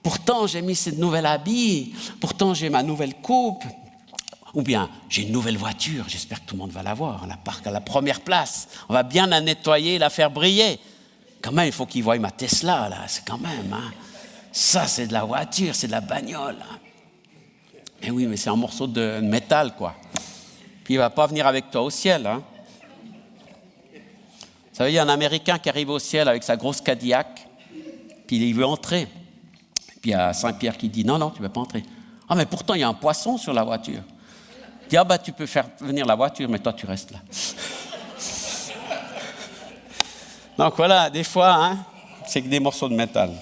Pourtant, j'ai mis cette nouvelle habit. Pourtant, j'ai ma nouvelle coupe. Ou bien, j'ai une nouvelle voiture. J'espère que tout le monde va l'avoir. On la parque à la première place. On va bien la nettoyer, la faire briller. Quand même, il faut qu'ils voient ma Tesla, là. C'est quand même, hein. Ça, c'est de la voiture, c'est de la bagnole. Hein. Mais oui, mais c'est un morceau de métal, quoi. Puis il ne va pas venir avec toi au ciel, hein. Vous savez, il y a un Américain qui arrive au ciel avec sa grosse Cadillac, puis il veut entrer. Puis il y a Saint-Pierre qui dit, non, tu ne peux pas entrer. Ah, mais pourtant, il y a un poisson sur la voiture. Il dit, tu peux faire venir la voiture, mais toi, tu restes là. Donc voilà, des fois, hein, c'est que des morceaux de métal.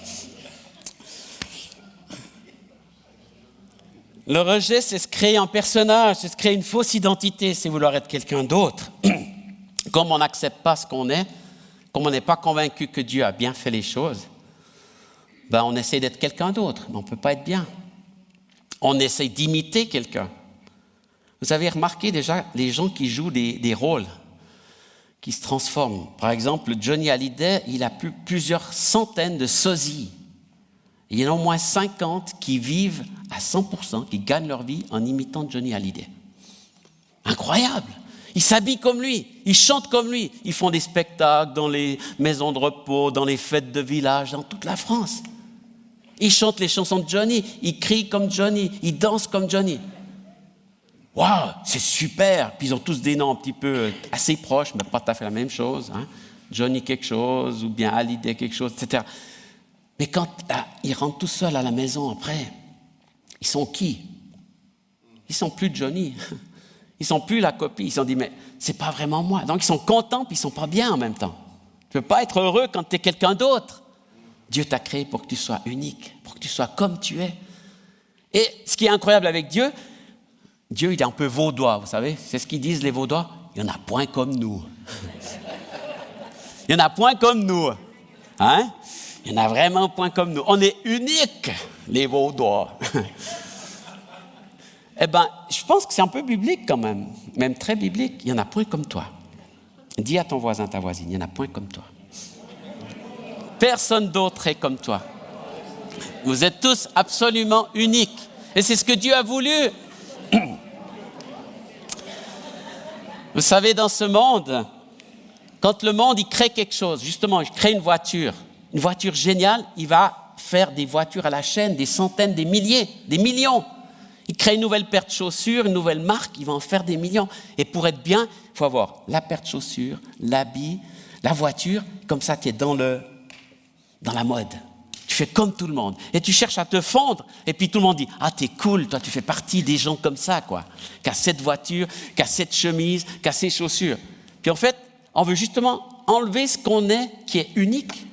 Le rejet, c'est se créer un personnage, c'est se créer une fausse identité, c'est vouloir être quelqu'un d'autre. Comme on n'accepte pas ce qu'on est, comme on n'est pas convaincu que Dieu a bien fait les choses, on essaie d'être quelqu'un d'autre, mais on ne peut pas être bien. On essaie d'imiter quelqu'un. Vous avez remarqué déjà les gens qui jouent des rôles. qui se transforment. Par exemple, Johnny Hallyday, il a plusieurs centaines de sosies. Il y en a au moins 50 qui vivent à 100%, qui gagnent leur vie en imitant Johnny Hallyday. Incroyable! Ils s'habillent comme lui, ils chantent comme lui, ils font des spectacles dans les maisons de repos, dans les fêtes de village, dans toute la France. Ils chantent les chansons de Johnny, ils crient comme Johnny, ils dansent comme Johnny. Waouh, c'est super! Puis ils ont tous des noms un petit peu assez proches, mais pas tout à fait la même chose. Hein? Johnny quelque chose, ou bien Hallyday quelque chose, etc. Mais quand ils rentrent tout seuls à la maison après, ils sont qui? Ils sont plus Johnny. Ils sont plus la copie. Ils se sont dit, mais c'est pas vraiment moi. Donc ils sont contents, puis ils sont pas bien en même temps. Tu peux pas être heureux quand tu es quelqu'un d'autre. Dieu t'a créé pour que tu sois unique, pour que tu sois comme tu es. Et ce qui est incroyable avec Dieu, Dieu il est un peu vaudois, vous savez. C'est ce qu'ils disent les Vaudois. Il n'y en a point comme nous. Il n'y en a point comme nous. Hein? Il n'y en a vraiment point comme nous. On est uniques, les Vaudois. Eh bien, je pense que c'est un peu biblique quand même très biblique. Il n'y en a point comme toi. Dis à ton voisin, ta voisine, il n'y en a point comme toi. Personne d'autre est comme toi. Vous êtes tous absolument uniques. Et c'est ce que Dieu a voulu. Vous savez, dans ce monde, quand le monde il crée quelque chose, justement, il crée une voiture géniale, il va faire des voitures à la chaîne, des centaines, des milliers, des millions. Il crée une nouvelle paire de chaussures, une nouvelle marque, il va en faire des millions. Et pour être bien, il faut avoir la paire de chaussures, l'habit, la voiture, comme ça tu es dans la mode. Tu fais comme tout le monde. Et tu cherches à te fondre. Et puis tout le monde dit, ah t'es cool, toi tu fais partie des gens comme ça, quoi. Qui a cette voiture, qui a cette chemise, qui a ces chaussures. Puis en fait, on veut justement enlever ce qu'on est, qui est unique.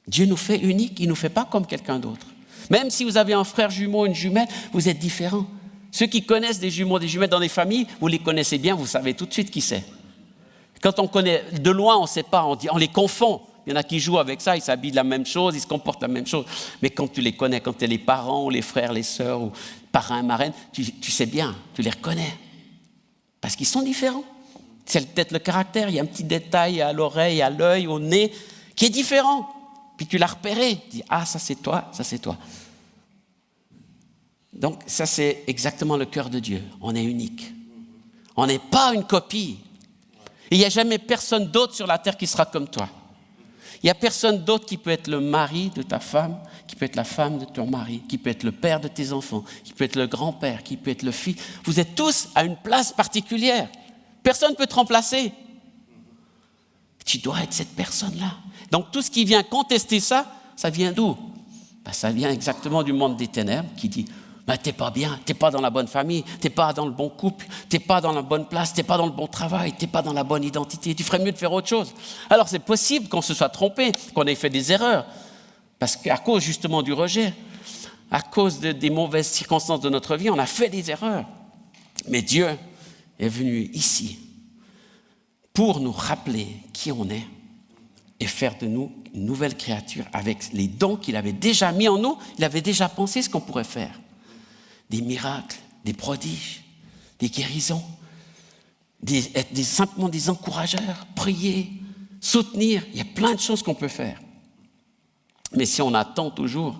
Dieu nous fait unique, il ne nous fait pas comme quelqu'un d'autre. Même si vous avez un frère jumeau, une jumelle, vous êtes différents. Ceux qui connaissent des jumeaux, des jumelles dans des familles, vous les connaissez bien, vous savez tout de suite qui c'est. Quand on connaît de loin, on ne sait pas, on les confond. Il y en a qui jouent avec ça, ils s'habillent de la même chose, ils se comportent de la même chose. Mais quand tu les connais, quand tu es les parents, ou les frères, les sœurs, ou parrains, marraines, tu sais bien, tu les reconnais. Parce qu'ils sont différents. C'est peut-être le caractère, il y a un petit détail à l'oreille, à l'œil, au nez, qui est différent. Puis tu l'as repéré, tu dis, ah, ça c'est toi, ça c'est toi. Donc ça c'est exactement le cœur de Dieu, on est unique. On n'est pas une copie. Il n'y a jamais personne d'autre sur la terre qui sera comme toi. Il n'y a personne d'autre qui peut être le mari de ta femme, qui peut être la femme de ton mari, qui peut être le père de tes enfants, qui peut être le grand-père, qui peut être le fils. Vous êtes tous à une place particulière. Personne ne peut te remplacer. Tu dois être cette personne-là. Donc tout ce qui vient contester ça, ça vient d'où? Ça vient exactement du monde des ténèbres qui dit t'es pas bien, t'es pas dans la bonne famille, t'es pas dans le bon couple, t'es pas dans la bonne place, t'es pas dans le bon travail, t'es pas dans la bonne identité, tu ferais mieux de faire autre chose. Alors c'est possible qu'on se soit trompé, qu'on ait fait des erreurs, parce qu'à cause justement du rejet, à cause des mauvaises circonstances de notre vie, on a fait des erreurs. Mais Dieu est venu ici pour nous rappeler qui on est et faire de nous une nouvelle créature avec les dons qu'il avait déjà mis en nous. Il avait déjà pensé ce qu'on pourrait faire. Des miracles, des prodiges, des guérisons, simplement des encourageurs, prier, soutenir. Il y a plein de choses qu'on peut faire. Mais si on attend toujours,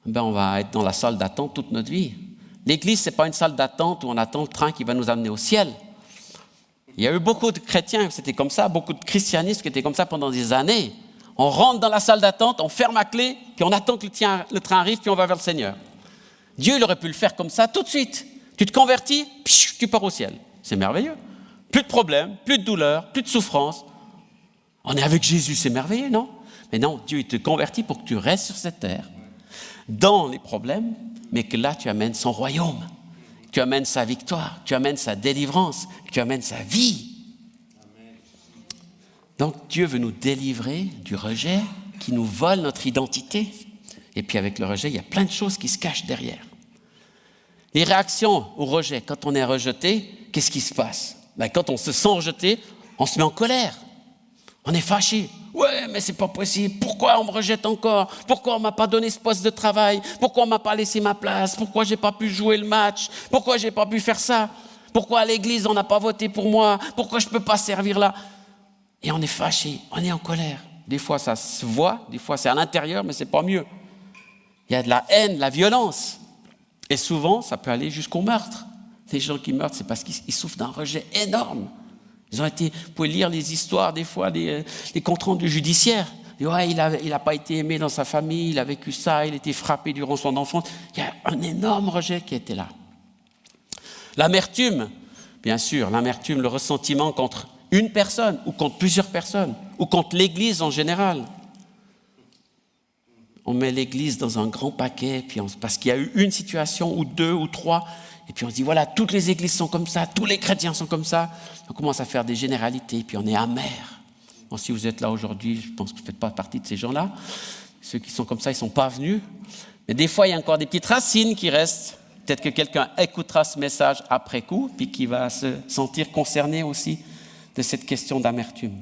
on va être dans la salle d'attente toute notre vie. L'église, ce n'est pas une salle d'attente où on attend le train qui va nous amener au ciel. Il y a eu beaucoup de chrétiens, c'était comme ça, beaucoup de christianistes qui étaient comme ça pendant des années. On rentre dans la salle d'attente, on ferme la clé, puis on attend que le train arrive, puis on va vers le Seigneur. Dieu, il aurait pu le faire comme ça tout de suite. Tu te convertis, tu pars au ciel. C'est merveilleux. Plus de problèmes, plus de douleurs, plus de souffrances. On est avec Jésus, c'est merveilleux, non? Mais non, Dieu, il te convertit pour que tu restes sur cette terre, dans les problèmes, mais que là, tu amènes son royaume. Tu amènes sa victoire, tu amènes sa délivrance, tu amènes sa vie. Donc Dieu veut nous délivrer du rejet qui nous vole notre identité. Et puis avec le rejet, il y a plein de choses qui se cachent derrière. Les réactions au rejet, quand on est rejeté, qu'est-ce qui se passe? Quand on se sent rejeté, on se met en colère. On est fâché. Ouais, mais c'est pas possible. Pourquoi on me rejette encore? Pourquoi on m'a pas donné ce poste de travail? Pourquoi on m'a pas laissé ma place? Pourquoi j'ai pas pu jouer le match? Pourquoi j'ai pas pu faire ça? Pourquoi à l'église, on n'a pas voté pour moi? Pourquoi je ne peux pas servir là? Et on est fâché, on est en colère. Des fois, ça se voit, des fois, c'est à l'intérieur, mais ce n'est pas mieux. Il y a de la haine, de la violence. Et souvent, ça peut aller jusqu'au meurtre. Les gens qui meurent, c'est parce qu'ils souffrent d'un rejet énorme. Ils ont été, vous pouvez lire les histoires, des fois, les comptes rendus judiciaires. Et ouais, il n'a pas été aimé dans sa famille, il a vécu ça, il a été frappé durant son enfance. Il y a un énorme rejet qui était là. L'amertume, bien sûr, l'amertume, le ressentiment contre une personne ou contre plusieurs personnes ou contre l'Église en général. On met l'Église dans un grand paquet parce qu'il y a eu une situation ou deux ou trois et puis on se dit voilà, toutes les églises sont comme ça, tous les chrétiens sont comme ça. On commence à faire des généralités puis on est amer. Bon, si vous êtes là aujourd'hui, je pense que vous ne faites pas partie de ces gens-là. Ceux qui sont comme ça, ils ne sont pas venus. Mais des fois, il y a encore des petites racines qui restent. Peut-être que quelqu'un écoutera ce message après coup, puis qui va se sentir concerné aussi de cette question d'amertume.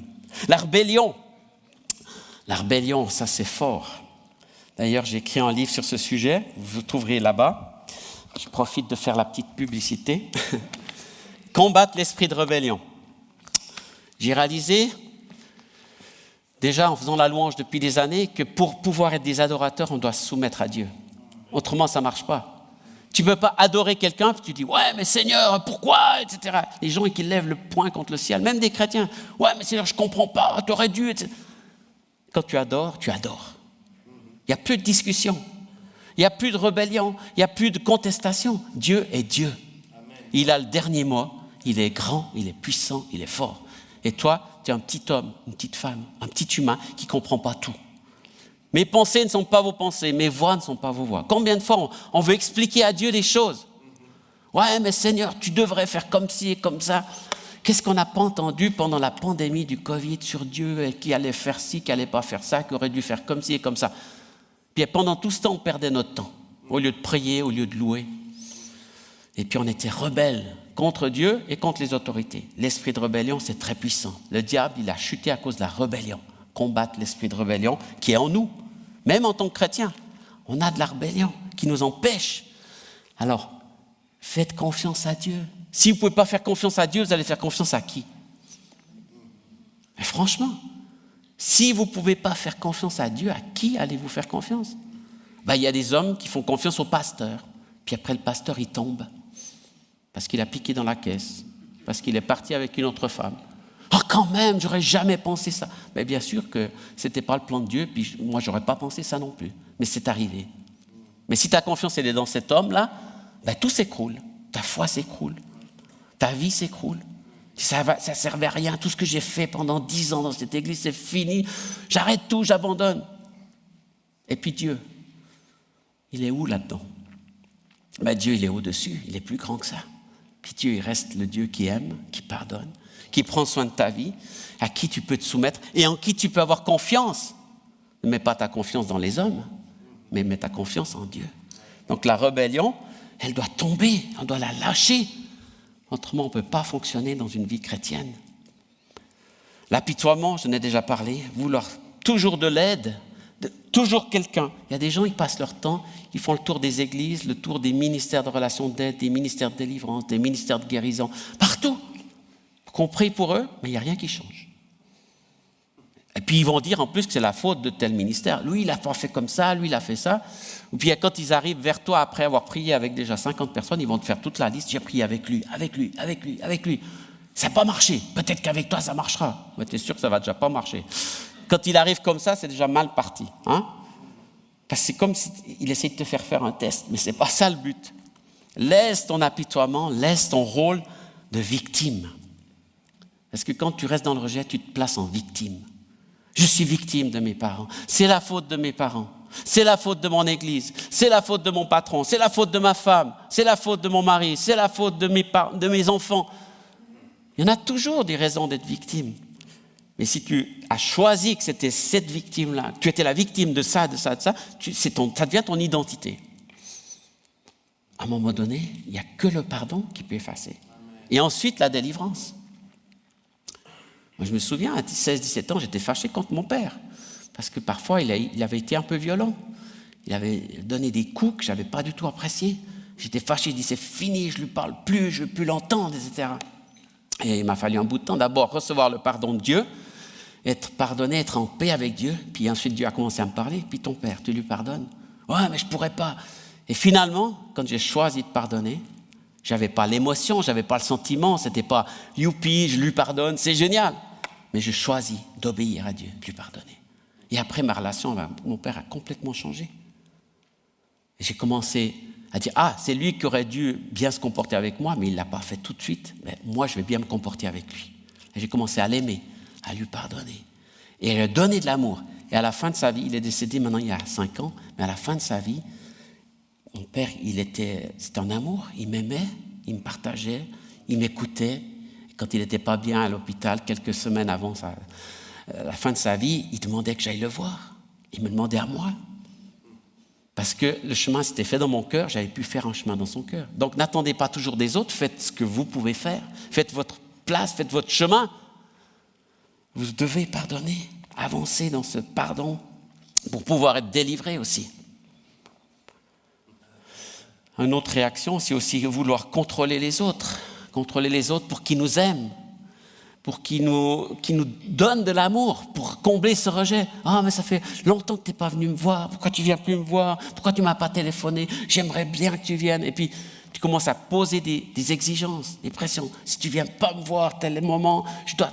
La rébellion, ça c'est fort. D'ailleurs, j'ai écrit un livre sur ce sujet, vous le trouverez là-bas. Je profite de faire la petite publicité. Combattre l'esprit de rébellion. J'ai réalisé, déjà en faisant la louange depuis des années, que pour pouvoir être des adorateurs, on doit se soumettre à Dieu. Autrement, ça ne marche pas. Tu ne peux pas adorer quelqu'un, puis tu dis « Ouais, mais Seigneur, pourquoi ?» etc. Les gens qui lèvent le poing contre le ciel, même des chrétiens. « Ouais, mais Seigneur, je ne comprends pas, tu aurais dû... » etc. Quand tu adores, tu adores. Il n'y a plus de discussion. Il n'y a plus de rébellion. Il n'y a plus de contestation. Dieu est Dieu. Il a le dernier mot. Il est grand, il est puissant, il est fort. Et toi, tu es un petit homme, une petite femme, un petit humain qui ne comprend pas tout. Mes pensées ne sont pas vos pensées, mes voix ne sont pas vos voix. Combien de fois on veut expliquer à Dieu des choses? Ouais, mais Seigneur, tu devrais faire comme ci et comme ça. Qu'est-ce qu'on n'a pas entendu pendant la pandémie du Covid sur Dieu qui allait faire ci, qui n'allait pas faire ça, qui aurait dû faire comme ci et comme ça? Puis pendant tout ce temps, on perdait notre temps, au lieu de prier, au lieu de louer. Et puis on était rebelles contre Dieu et contre les autorités. L'esprit de rébellion, c'est très puissant. Le diable, il a chuté à cause de la rébellion. Combattre l'esprit de rébellion qui est en nous. Même en tant que chrétien, on a de la rébellion qui nous empêche. Alors, faites confiance à Dieu. Si vous ne pouvez pas faire confiance à Dieu, vous allez faire confiance à qui? Mais franchement, si vous ne pouvez pas faire confiance à Dieu, à qui allez-vous faire confiance? Il y a des hommes qui font confiance au pasteur. Puis après, le pasteur, il tombe. Parce qu'il a piqué dans la caisse. Parce qu'il est parti avec une autre femme. « Ah, quand même, j'aurais jamais pensé ça. » Mais bien sûr que ce n'était pas le plan de Dieu, puis moi, je n'aurais pas pensé ça non plus. Mais c'est arrivé. Mais si ta confiance elle est dans cet homme-là, tout s'écroule. Ta foi s'écroule. Ta vie s'écroule. Ça ne servait à rien. Tout ce que j'ai fait pendant 10 ans dans cette église, c'est fini. J'arrête tout, j'abandonne. Et puis Dieu, il est où là-dedans? Dieu, il est au-dessus. Il est plus grand que ça. Puis Dieu, il reste le Dieu qui aime, qui pardonne, qui prend soin de ta vie, à qui tu peux te soumettre et en qui tu peux avoir confiance. Ne mets pas ta confiance dans les hommes, mais mets ta confiance en Dieu. Donc la rébellion, elle doit tomber, on doit la lâcher. Autrement, on ne peut pas fonctionner dans une vie chrétienne. L'apitoiement, je n'en ai déjà parlé, vouloir toujours de l'aide, toujours quelqu'un. Il y a des gens, ils passent leur temps, ils font le tour des églises, le tour des ministères de relations d'aide, des ministères de délivrance, des ministères de guérison, partout. Qu'on prie pour eux, mais il n'y a rien qui change. Et puis ils vont dire en plus que c'est la faute de tel ministère. Lui, il n'a pas fait comme ça, lui, il a fait ça. Et puis quand ils arrivent vers toi après avoir prié avec déjà 50 personnes, ils vont te faire toute la liste. J'ai prié avec lui. Ça n'a pas marché. Peut-être qu'avec toi, ça marchera. Mais tu es sûr que ça ne va déjà pas marcher. Quand il arrive comme ça, c'est déjà mal parti. Parce que c'est comme s'il essaie de te faire faire un test. Mais ce n'est pas ça le but. Laisse ton apitoiement, laisse ton rôle de victime. Parce que quand tu restes dans le rejet, tu te places en victime. Je suis victime de mes parents. C'est la faute de mes parents. C'est la faute de mon église. C'est la faute de mon patron. C'est la faute de ma femme. C'est la faute de mon mari. C'est la faute de mes enfants. Il y en a toujours des raisons d'être victime. Mais si tu as choisi que c'était cette victime-là, que tu étais la victime de ça, ça devient ton identité. À un moment donné, il n'y a que le pardon qui peut effacer. Et ensuite, la délivrance. Moi, je me souviens, à 16-17 ans, j'étais fâché contre mon père. Parce que parfois, il avait été un peu violent. Il avait donné des coups que je n'avais pas du tout appréciés. J'étais fâché, je dis c'est fini, je ne lui parle plus, je ne veux plus l'entendre, etc. Et il m'a fallu un bout de temps, d'abord recevoir le pardon de Dieu, être pardonné, être en paix avec Dieu. Puis ensuite Dieu a commencé à me parler. Puis ton père, tu lui pardonnes? Ouais, mais je ne pourrais pas. Et finalement, quand j'ai choisi de pardonner, je n'avais pas l'émotion, je n'avais pas le sentiment, ce n'était pas youpi, je lui pardonne, c'est génial. Mais je choisis d'obéir à Dieu, de lui pardonner. Et après, ma relation avec mon père a complètement changé. Et j'ai commencé à dire, c'est lui qui aurait dû bien se comporter avec moi, mais il ne l'a pas fait tout de suite. Mais moi, je vais bien me comporter avec lui. Et j'ai commencé à l'aimer, à lui pardonner. Et à lui donner de l'amour. Et à la fin de sa vie, il est décédé maintenant il y a 5 ans, mais à la fin de sa vie, mon père, c'était un amour, il m'aimait, il me partageait, il m'écoutait. Quand il n'était pas bien à l'hôpital, quelques semaines avant la fin de sa vie, il demandait que j'aille le voir. Il me demandait à moi. Parce que le chemin s'était fait dans mon cœur, j'avais pu faire un chemin dans son cœur. Donc n'attendez pas toujours des autres, faites ce que vous pouvez faire. Faites votre place, faites votre chemin. Vous devez pardonner, avancer dans ce pardon pour pouvoir être délivré aussi. Une autre réaction, c'est aussi vouloir contrôler les autres pour qu'ils nous aiment, pour qu'ils nous donnent de l'amour, pour combler ce rejet. Mais ça fait longtemps que tu n'es pas venu me voir, pourquoi tu ne viens plus me voir, pourquoi tu ne m'as pas téléphoné, j'aimerais bien que tu viennes. Et puis tu commences à poser des exigences, des pressions. Si tu ne viens pas me voir tel moment,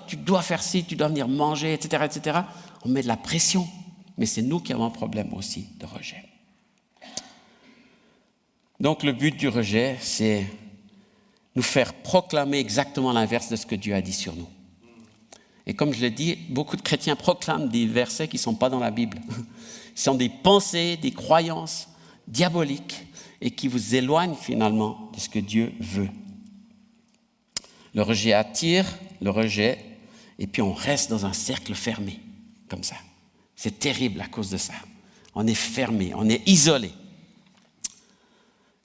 tu dois faire ci, tu dois venir manger, etc., etc. On met de la pression, mais c'est nous qui avons un problème aussi de rejet. Donc le but du rejet, c'est nous faire proclamer exactement l'inverse de ce que Dieu a dit sur nous. Et comme je l'ai dit, beaucoup de chrétiens proclament des versets qui ne sont pas dans la Bible. Ce sont des pensées, des croyances diaboliques et qui vous éloignent finalement de ce que Dieu veut. Le rejet attire le rejet et puis on reste dans un cercle fermé, comme ça. C'est terrible à cause de ça. On est fermé, on est isolé.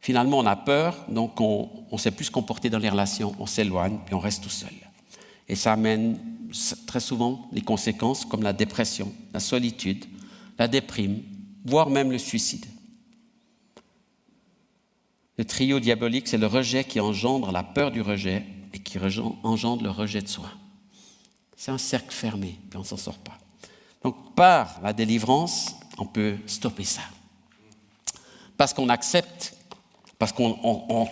Finalement, on a peur, donc on ne sait plus se comporter dans les relations, on s'éloigne, puis on reste tout seul. Et ça amène très souvent des conséquences comme la dépression, la solitude, la déprime, voire même le suicide. Le trio diabolique, c'est le rejet qui engendre la peur du rejet et qui engendre le rejet de soi. C'est un cercle fermé, puis on ne s'en sort pas. Donc, par la délivrance, on peut stopper ça. Parce qu'on accepte, parce qu'on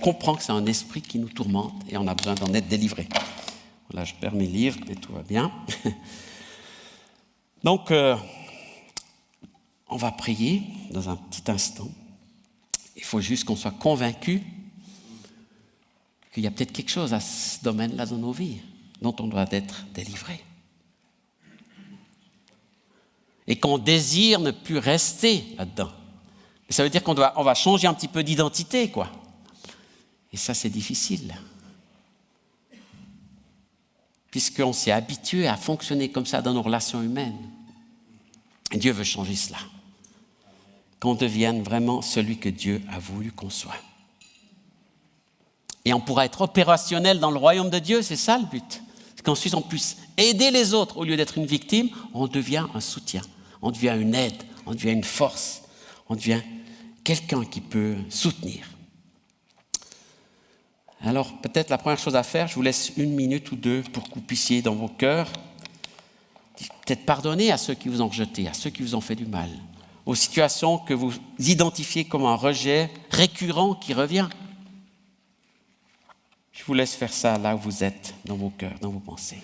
comprend que c'est un esprit qui nous tourmente et on a besoin d'en être délivré. Là, je perds mes livres et tout va bien. Donc, on va prier dans un petit instant. Il faut juste qu'on soit convaincu qu'il y a peut-être quelque chose à ce domaine-là dans nos vies dont on doit être délivré. Et qu'on désire ne plus rester là-dedans. Ça veut dire qu'on va changer un petit peu d'identité, quoi. Et ça, c'est difficile. Puisqu'on s'est habitué à fonctionner comme ça dans nos relations humaines. Et Dieu veut changer cela. Qu'on devienne vraiment celui que Dieu a voulu qu'on soit. Et on pourra être opérationnel dans le royaume de Dieu, c'est ça le but. C'est qu'ensuite on puisse aider les autres. Au lieu d'être une victime, on devient un soutien. On devient une aide, on devient une force. On devient quelqu'un qui peut soutenir. Alors, peut-être la première chose à faire, je vous laisse 1 minute ou 2 pour que vous puissiez, dans vos cœurs, peut-être pardonner à ceux qui vous ont rejeté, à ceux qui vous ont fait du mal, aux situations que vous identifiez comme un rejet récurrent qui revient. Je vous laisse faire ça là où vous êtes, dans vos cœurs, dans vos pensées.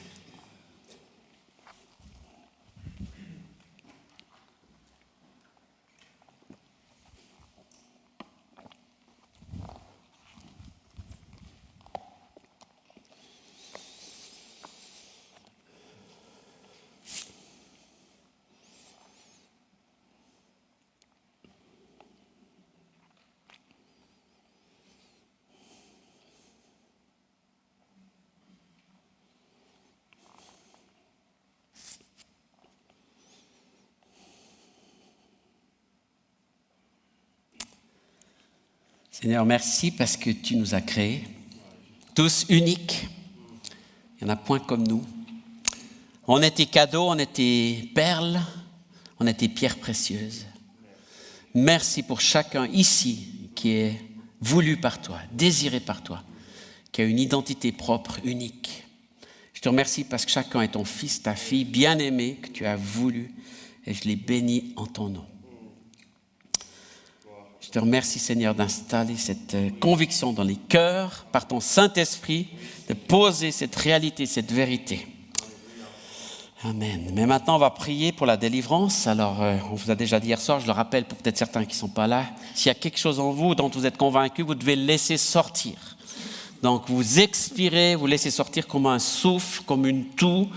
Seigneur, merci parce que tu nous as créés, tous uniques. Il n'y en a point comme nous. On est tes cadeaux, on est tes perles, on est tes pierres précieuses. Merci pour chacun ici qui est voulu par toi, désiré par toi, qui a une identité propre, unique. Je te remercie parce que chacun est ton fils, ta fille, bien-aimé, que tu as voulu, et je les bénis en ton nom. Je te remercie, Seigneur, d'installer cette conviction dans les cœurs, par ton Saint-Esprit, de poser cette réalité, cette vérité. Amen. Mais maintenant, on va prier pour la délivrance. Alors, on vous a déjà dit hier soir, je le rappelle pour peut-être certains qui ne sont pas là, s'il y a quelque chose en vous dont vous êtes convaincu, vous devez le laisser sortir. Donc, vous expirez, vous laissez sortir comme un souffle, comme une toux,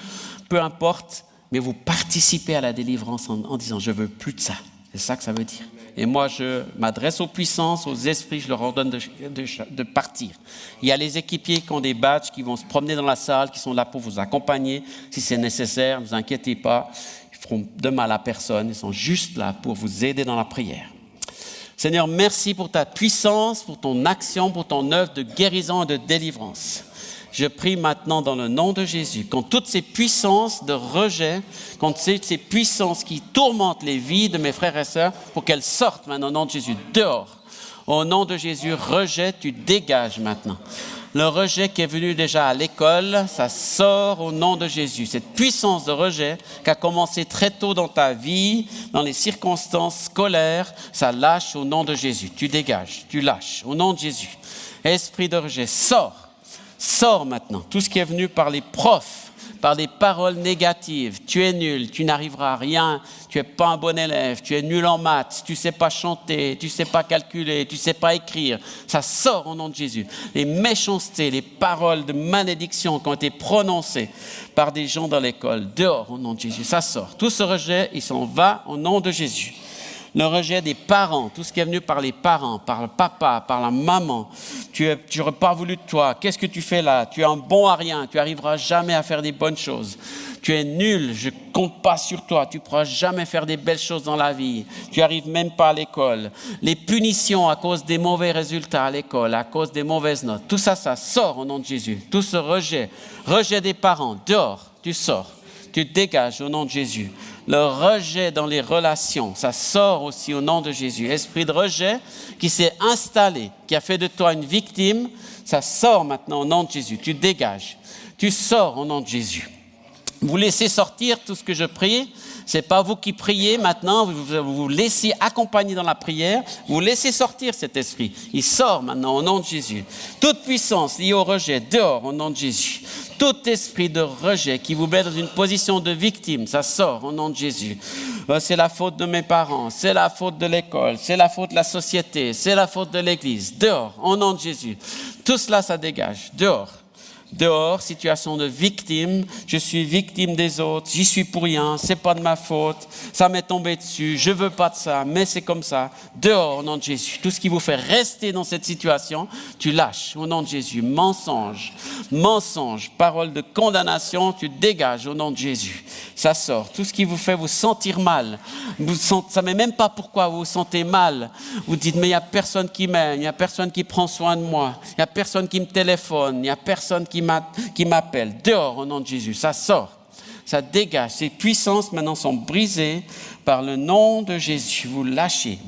peu importe, mais vous participez à la délivrance en disant « je ne veux plus de ça ». C'est ça que ça veut dire. Et moi, je m'adresse aux puissances, aux esprits, je leur ordonne de partir. Il y a les équipiers qui ont des badges, qui vont se promener dans la salle, qui sont là pour vous accompagner. Si c'est nécessaire, ne vous inquiétez pas, ils ne feront de mal à personne, ils sont juste là pour vous aider dans la prière. Seigneur, merci pour ta puissance, pour ton action, pour ton œuvre de guérison et de délivrance. Je prie maintenant dans le nom de Jésus, contre toutes ces puissances de rejet, contre ces puissances qui tourmentent les vies de mes frères et sœurs, pour qu'elles sortent maintenant au nom de Jésus, dehors. Au nom de Jésus, rejet, tu dégages maintenant. Le rejet qui est venu déjà à l'école, ça sort au nom de Jésus. Cette puissance de rejet qui a commencé très tôt dans ta vie, dans les circonstances scolaires, ça lâche au nom de Jésus. Tu dégages, tu lâches au nom de Jésus. Esprit de rejet, sors. Sors maintenant, tout ce qui est venu par les profs, par des paroles négatives. Tu es nul, tu n'arriveras à rien, tu n'es pas un bon élève, tu es nul en maths, tu ne sais pas chanter, tu ne sais pas calculer, tu ne sais pas écrire. Ça sort au nom de Jésus. Les méchancetés, les paroles de malédiction qui ont été prononcées par des gens dans l'école, dehors au nom de Jésus, ça sort. Tout ce rejet, il s'en va au nom de Jésus. Le rejet des parents, tout ce qui est venu par les parents, par le papa, par la maman. Tu n'aurais pas voulu de toi. Qu'est-ce que tu fais là? Tu es un bon à rien. Tu n'arriveras jamais à faire des bonnes choses. Tu es nul. Je ne compte pas sur toi. Tu ne pourras jamais faire des belles choses dans la vie. Tu n'arrives même pas à l'école. Les punitions à cause des mauvais résultats à l'école, à cause des mauvaises notes. Tout ça, ça sort au nom de Jésus. Tout ce rejet des parents, dehors, tu sors. Tu dégages au nom de Jésus. Le rejet dans les relations, ça sort aussi au nom de Jésus. Esprit de rejet qui s'est installé, qui a fait de toi une victime, ça sort maintenant au nom de Jésus. Tu dégages, tu sors au nom de Jésus. Vous laissez sortir tout ce que je prie. C'est pas vous qui priez maintenant, vous vous laissez accompagner dans la prière, vous laissez sortir cet esprit. Il sort maintenant au nom de Jésus. Toute puissance liée au rejet, dehors au nom de Jésus. Tout esprit de rejet qui vous met dans une position de victime, ça sort au nom de Jésus. C'est la faute de mes parents, c'est la faute de l'école, c'est la faute de la société, c'est la faute de l'église. Dehors au nom de Jésus. Tout cela, ça dégage. Dehors. Dehors, situation de victime, je suis victime des autres, j'y suis pour rien, c'est pas de ma faute, ça m'est tombé dessus, je veux pas de ça, mais c'est comme ça. Dehors, au nom de Jésus, tout ce qui vous fait rester dans cette situation, tu lâches au nom de Jésus. Mensonge, parole de condamnation, tu dégages au nom de Jésus. Ça sort. Tout ce qui vous fait vous sentir mal, vous savez même pas pourquoi vous vous sentez mal. Vous dites, mais il n'y a personne qui m'aime, il n'y a personne qui prend soin de moi, il n'y a personne qui me téléphone, il n'y a personne qui m'appelle. Dehors au nom de Jésus, ça sort, ça dégage. Ces puissances maintenant sont brisées par le nom de Jésus. Vous lâchez.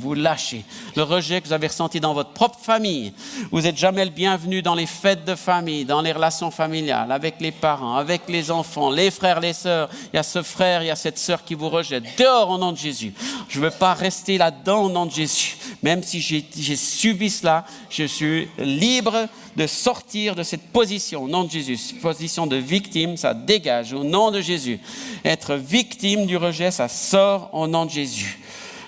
Le rejet que vous avez ressenti dans votre propre famille. Vous n'êtes jamais le bienvenu dans les fêtes de famille, dans les relations familiales, avec les parents, avec les enfants, les frères, les sœurs. Il y a ce frère, il y a cette sœur qui vous rejette. Dehors au nom de Jésus. Je ne veux pas rester là-dedans au nom de Jésus. Même si j'ai subi cela, je suis libre de sortir de cette position au nom de Jésus. Cette position de victime, ça dégage au nom de Jésus. Être victime du rejet, ça sort au nom de Jésus.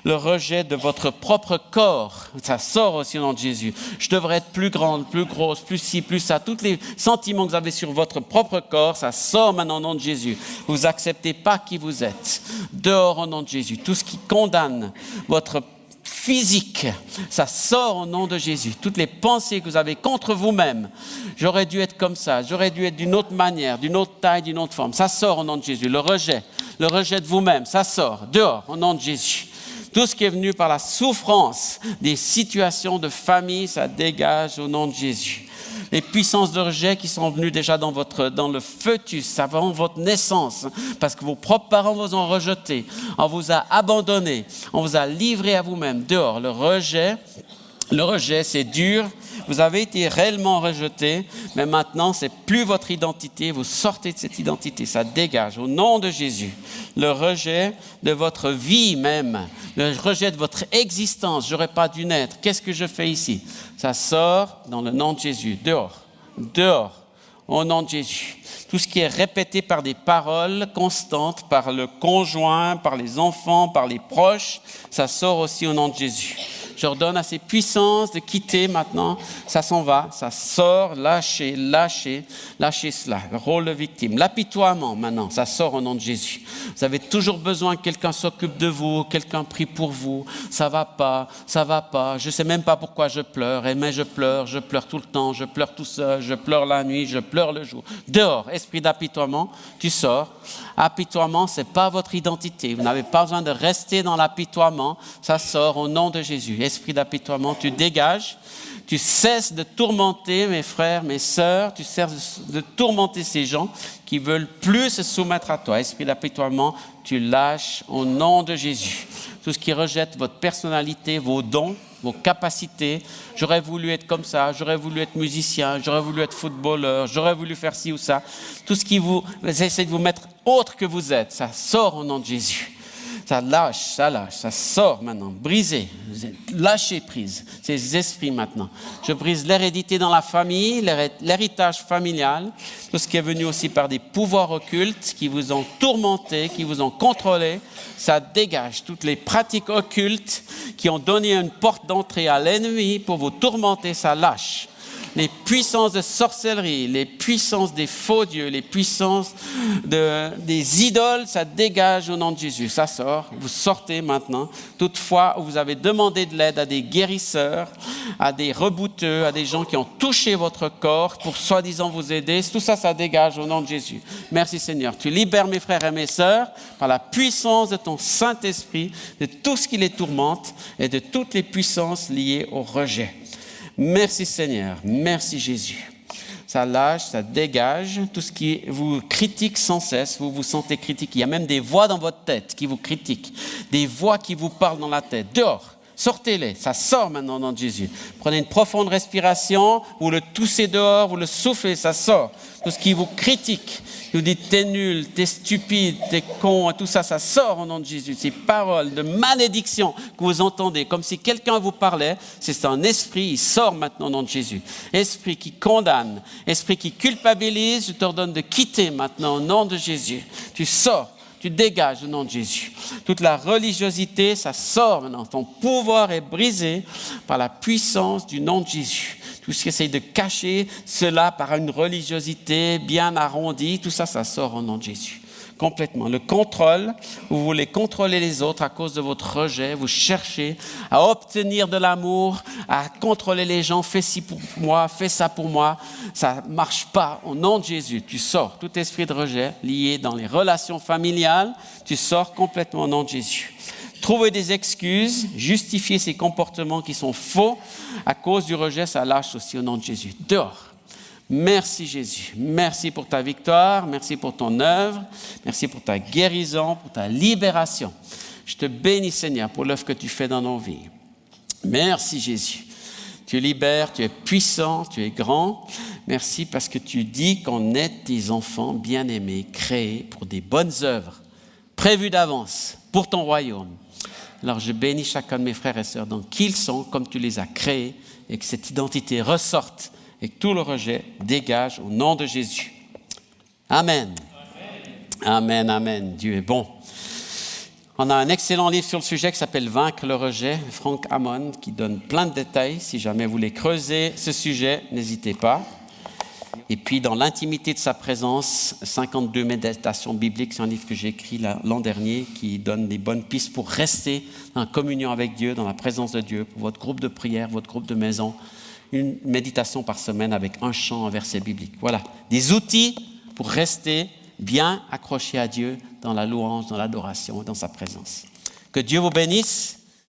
Le rejet de votre propre corps, ça sort aussi au nom de Jésus. Je devrais être plus grande, plus grosse, plus ci, plus ça. Tous les sentiments que vous avez sur votre propre corps, ça sort maintenant au nom de Jésus. Vous acceptez pas qui vous êtes. Dehors au nom de Jésus. Tout ce qui condamne votre physique, ça sort au nom de Jésus. Toutes les pensées que vous avez contre vous-même, j'aurais dû être comme ça, j'aurais dû être d'une autre manière, d'une autre taille, d'une autre forme, ça sort au nom de Jésus. Le rejet de vous-même, ça sort dehors au nom de Jésus. Tout ce qui est venu par la souffrance des situations de famille, ça dégage au nom de Jésus. Les puissances de rejet qui sont venues déjà dans le fœtus, avant votre naissance, parce que vos propres parents vous ont rejeté, on vous a abandonné, on vous a livré à vous-même. Dehors, le rejet Le rejet, c'est dur. Vous avez été réellement rejeté, mais maintenant, c'est plus votre identité. Vous sortez de cette identité, ça dégage au nom de Jésus. Le rejet de votre vie même, le rejet de votre existence. J'aurais pas dû naître. Qu'est-ce que je fais ici? Ça sort dans le nom de Jésus. Dehors, dehors, au nom de Jésus. Tout ce qui est répété par des paroles constantes, par le conjoint, par les enfants, par les proches, ça sort aussi au nom de Jésus. Je ordonne à ces puissances de quitter maintenant. Ça s'en va, ça sort, lâchez cela. Le rôle de victime. L'apitoiement maintenant, ça sort au nom de Jésus. Vous avez toujours besoin que quelqu'un s'occupe de vous, quelqu'un prie pour vous. Ça va pas. Je sais même pas pourquoi je pleure. Mais je pleure tout le temps, je pleure tout seul, je pleure la nuit, je pleure le jour. Dehors, esprit d'apitoiement, tu sors. Apitoiement, c'est pas votre identité. Vous n'avez pas besoin de rester dans l'apitoiement. Ça sort au nom de Jésus. Esprit d'apitoiement, tu dégages. Tu cesses de tourmenter mes frères, mes sœurs. Tu cesses de tourmenter ces gens qui veulent plus se soumettre à toi. Esprit d'apitoiement, tu lâches au nom de Jésus. Tout ce qui rejette votre personnalité, vos dons, vos capacités. J'aurais voulu être comme ça, j'aurais voulu être musicien, j'aurais voulu être footballeur, j'aurais voulu faire ci ou ça. Tout ce qui vous essaie de vous mettre autre que vous êtes, ça sort au nom de Jésus. Ça lâche, ça sort maintenant, brisé, lâchez prise, ces esprits maintenant. Je brise l'hérédité dans la famille, l'héritage familial, tout ce qui est venu aussi par des pouvoirs occultes qui vous ont tourmenté, qui vous ont contrôlé, ça dégage. Toutes les pratiques occultes qui ont donné une porte d'entrée à l'ennemi pour vous tourmenter, ça lâche. Les puissances de sorcellerie, les puissances des faux dieux, les puissances des idoles, ça dégage au nom de Jésus. Ça sort, vous sortez maintenant. Toutefois, vous avez demandé de l'aide à des guérisseurs, à des rebouteux, à des gens qui ont touché votre corps pour soi-disant vous aider. Tout ça, ça dégage au nom de Jésus. Merci Seigneur. Tu libères mes frères et mes sœurs par la puissance de ton Saint-Esprit, de tout ce qui les tourmente et de toutes les puissances liées au rejet. Merci Seigneur, merci Jésus. Ça lâche, ça dégage, tout ce qui vous critique sans cesse, vous vous sentez critiqué. Il y a même des voix dans votre tête qui vous critiquent, des voix qui vous parlent dans la tête. Dehors, sortez-les, ça sort maintenant au nom de Jésus. Prenez une profonde respiration, vous le toussez dehors, vous le soufflez, ça sort. Tout ce qui vous critique, vous dites t'es nul, t'es stupide, t'es con, tout ça, ça sort au nom de Jésus. Ces paroles de malédiction que vous entendez, comme si quelqu'un vous parlait, c'est un esprit, il sort maintenant au nom de Jésus. Esprit qui condamne, esprit qui culpabilise, je t'ordonne de quitter maintenant au nom de Jésus. Tu sors. Tu dégages au nom de Jésus. Toute la religiosité, ça sort maintenant. Ton pouvoir est brisé par la puissance du nom de Jésus. Tout ce qui essaye de cacher cela par une religiosité bien arrondie, tout ça, ça sort au nom de Jésus. Complètement. Le contrôle, vous voulez contrôler les autres à cause de votre rejet, vous cherchez à obtenir de l'amour, à contrôler les gens, fais ci pour moi, fais ça pour moi. Ça ne marche pas. Au nom de Jésus, tu sors. Tout esprit de rejet lié dans les relations familiales, tu sors complètement au nom de Jésus. Trouver des excuses, justifier ces comportements qui sont faux à cause du rejet, ça lâche aussi au nom de Jésus. Dehors. Merci Jésus, merci pour ta victoire, merci pour ton œuvre, merci pour ta guérison, pour ta libération. Je te bénis Seigneur pour l'œuvre que tu fais dans nos vies. Merci Jésus, tu libères, tu es puissant, tu es grand. Merci parce que tu dis qu'on est tes enfants bien-aimés, créés pour des bonnes œuvres, prévues d'avance pour ton royaume. Alors je bénis chacun de mes frères et sœurs dans qui ils sont, comme tu les as créés, et que cette identité ressorte et que tout le rejet dégage au nom de Jésus. Amen. Amen, amen. Dieu est bon. On a un excellent livre sur le sujet qui s'appelle « Vaincre le rejet », Frank Hammond, qui donne plein de détails. Si jamais vous voulez creuser ce sujet, n'hésitez pas. Et puis, dans l'intimité de sa présence, 52 méditations bibliques, c'est un livre que j'ai écrit l'an dernier qui donne des bonnes pistes pour rester en communion avec Dieu, dans la présence de Dieu, pour votre groupe de prière, votre groupe de maison. Une méditation par semaine avec un chant, un verset biblique. Voilà, des outils pour rester bien accroché à Dieu dans la louange, dans l'adoration, dans sa présence. Que Dieu vous bénisse.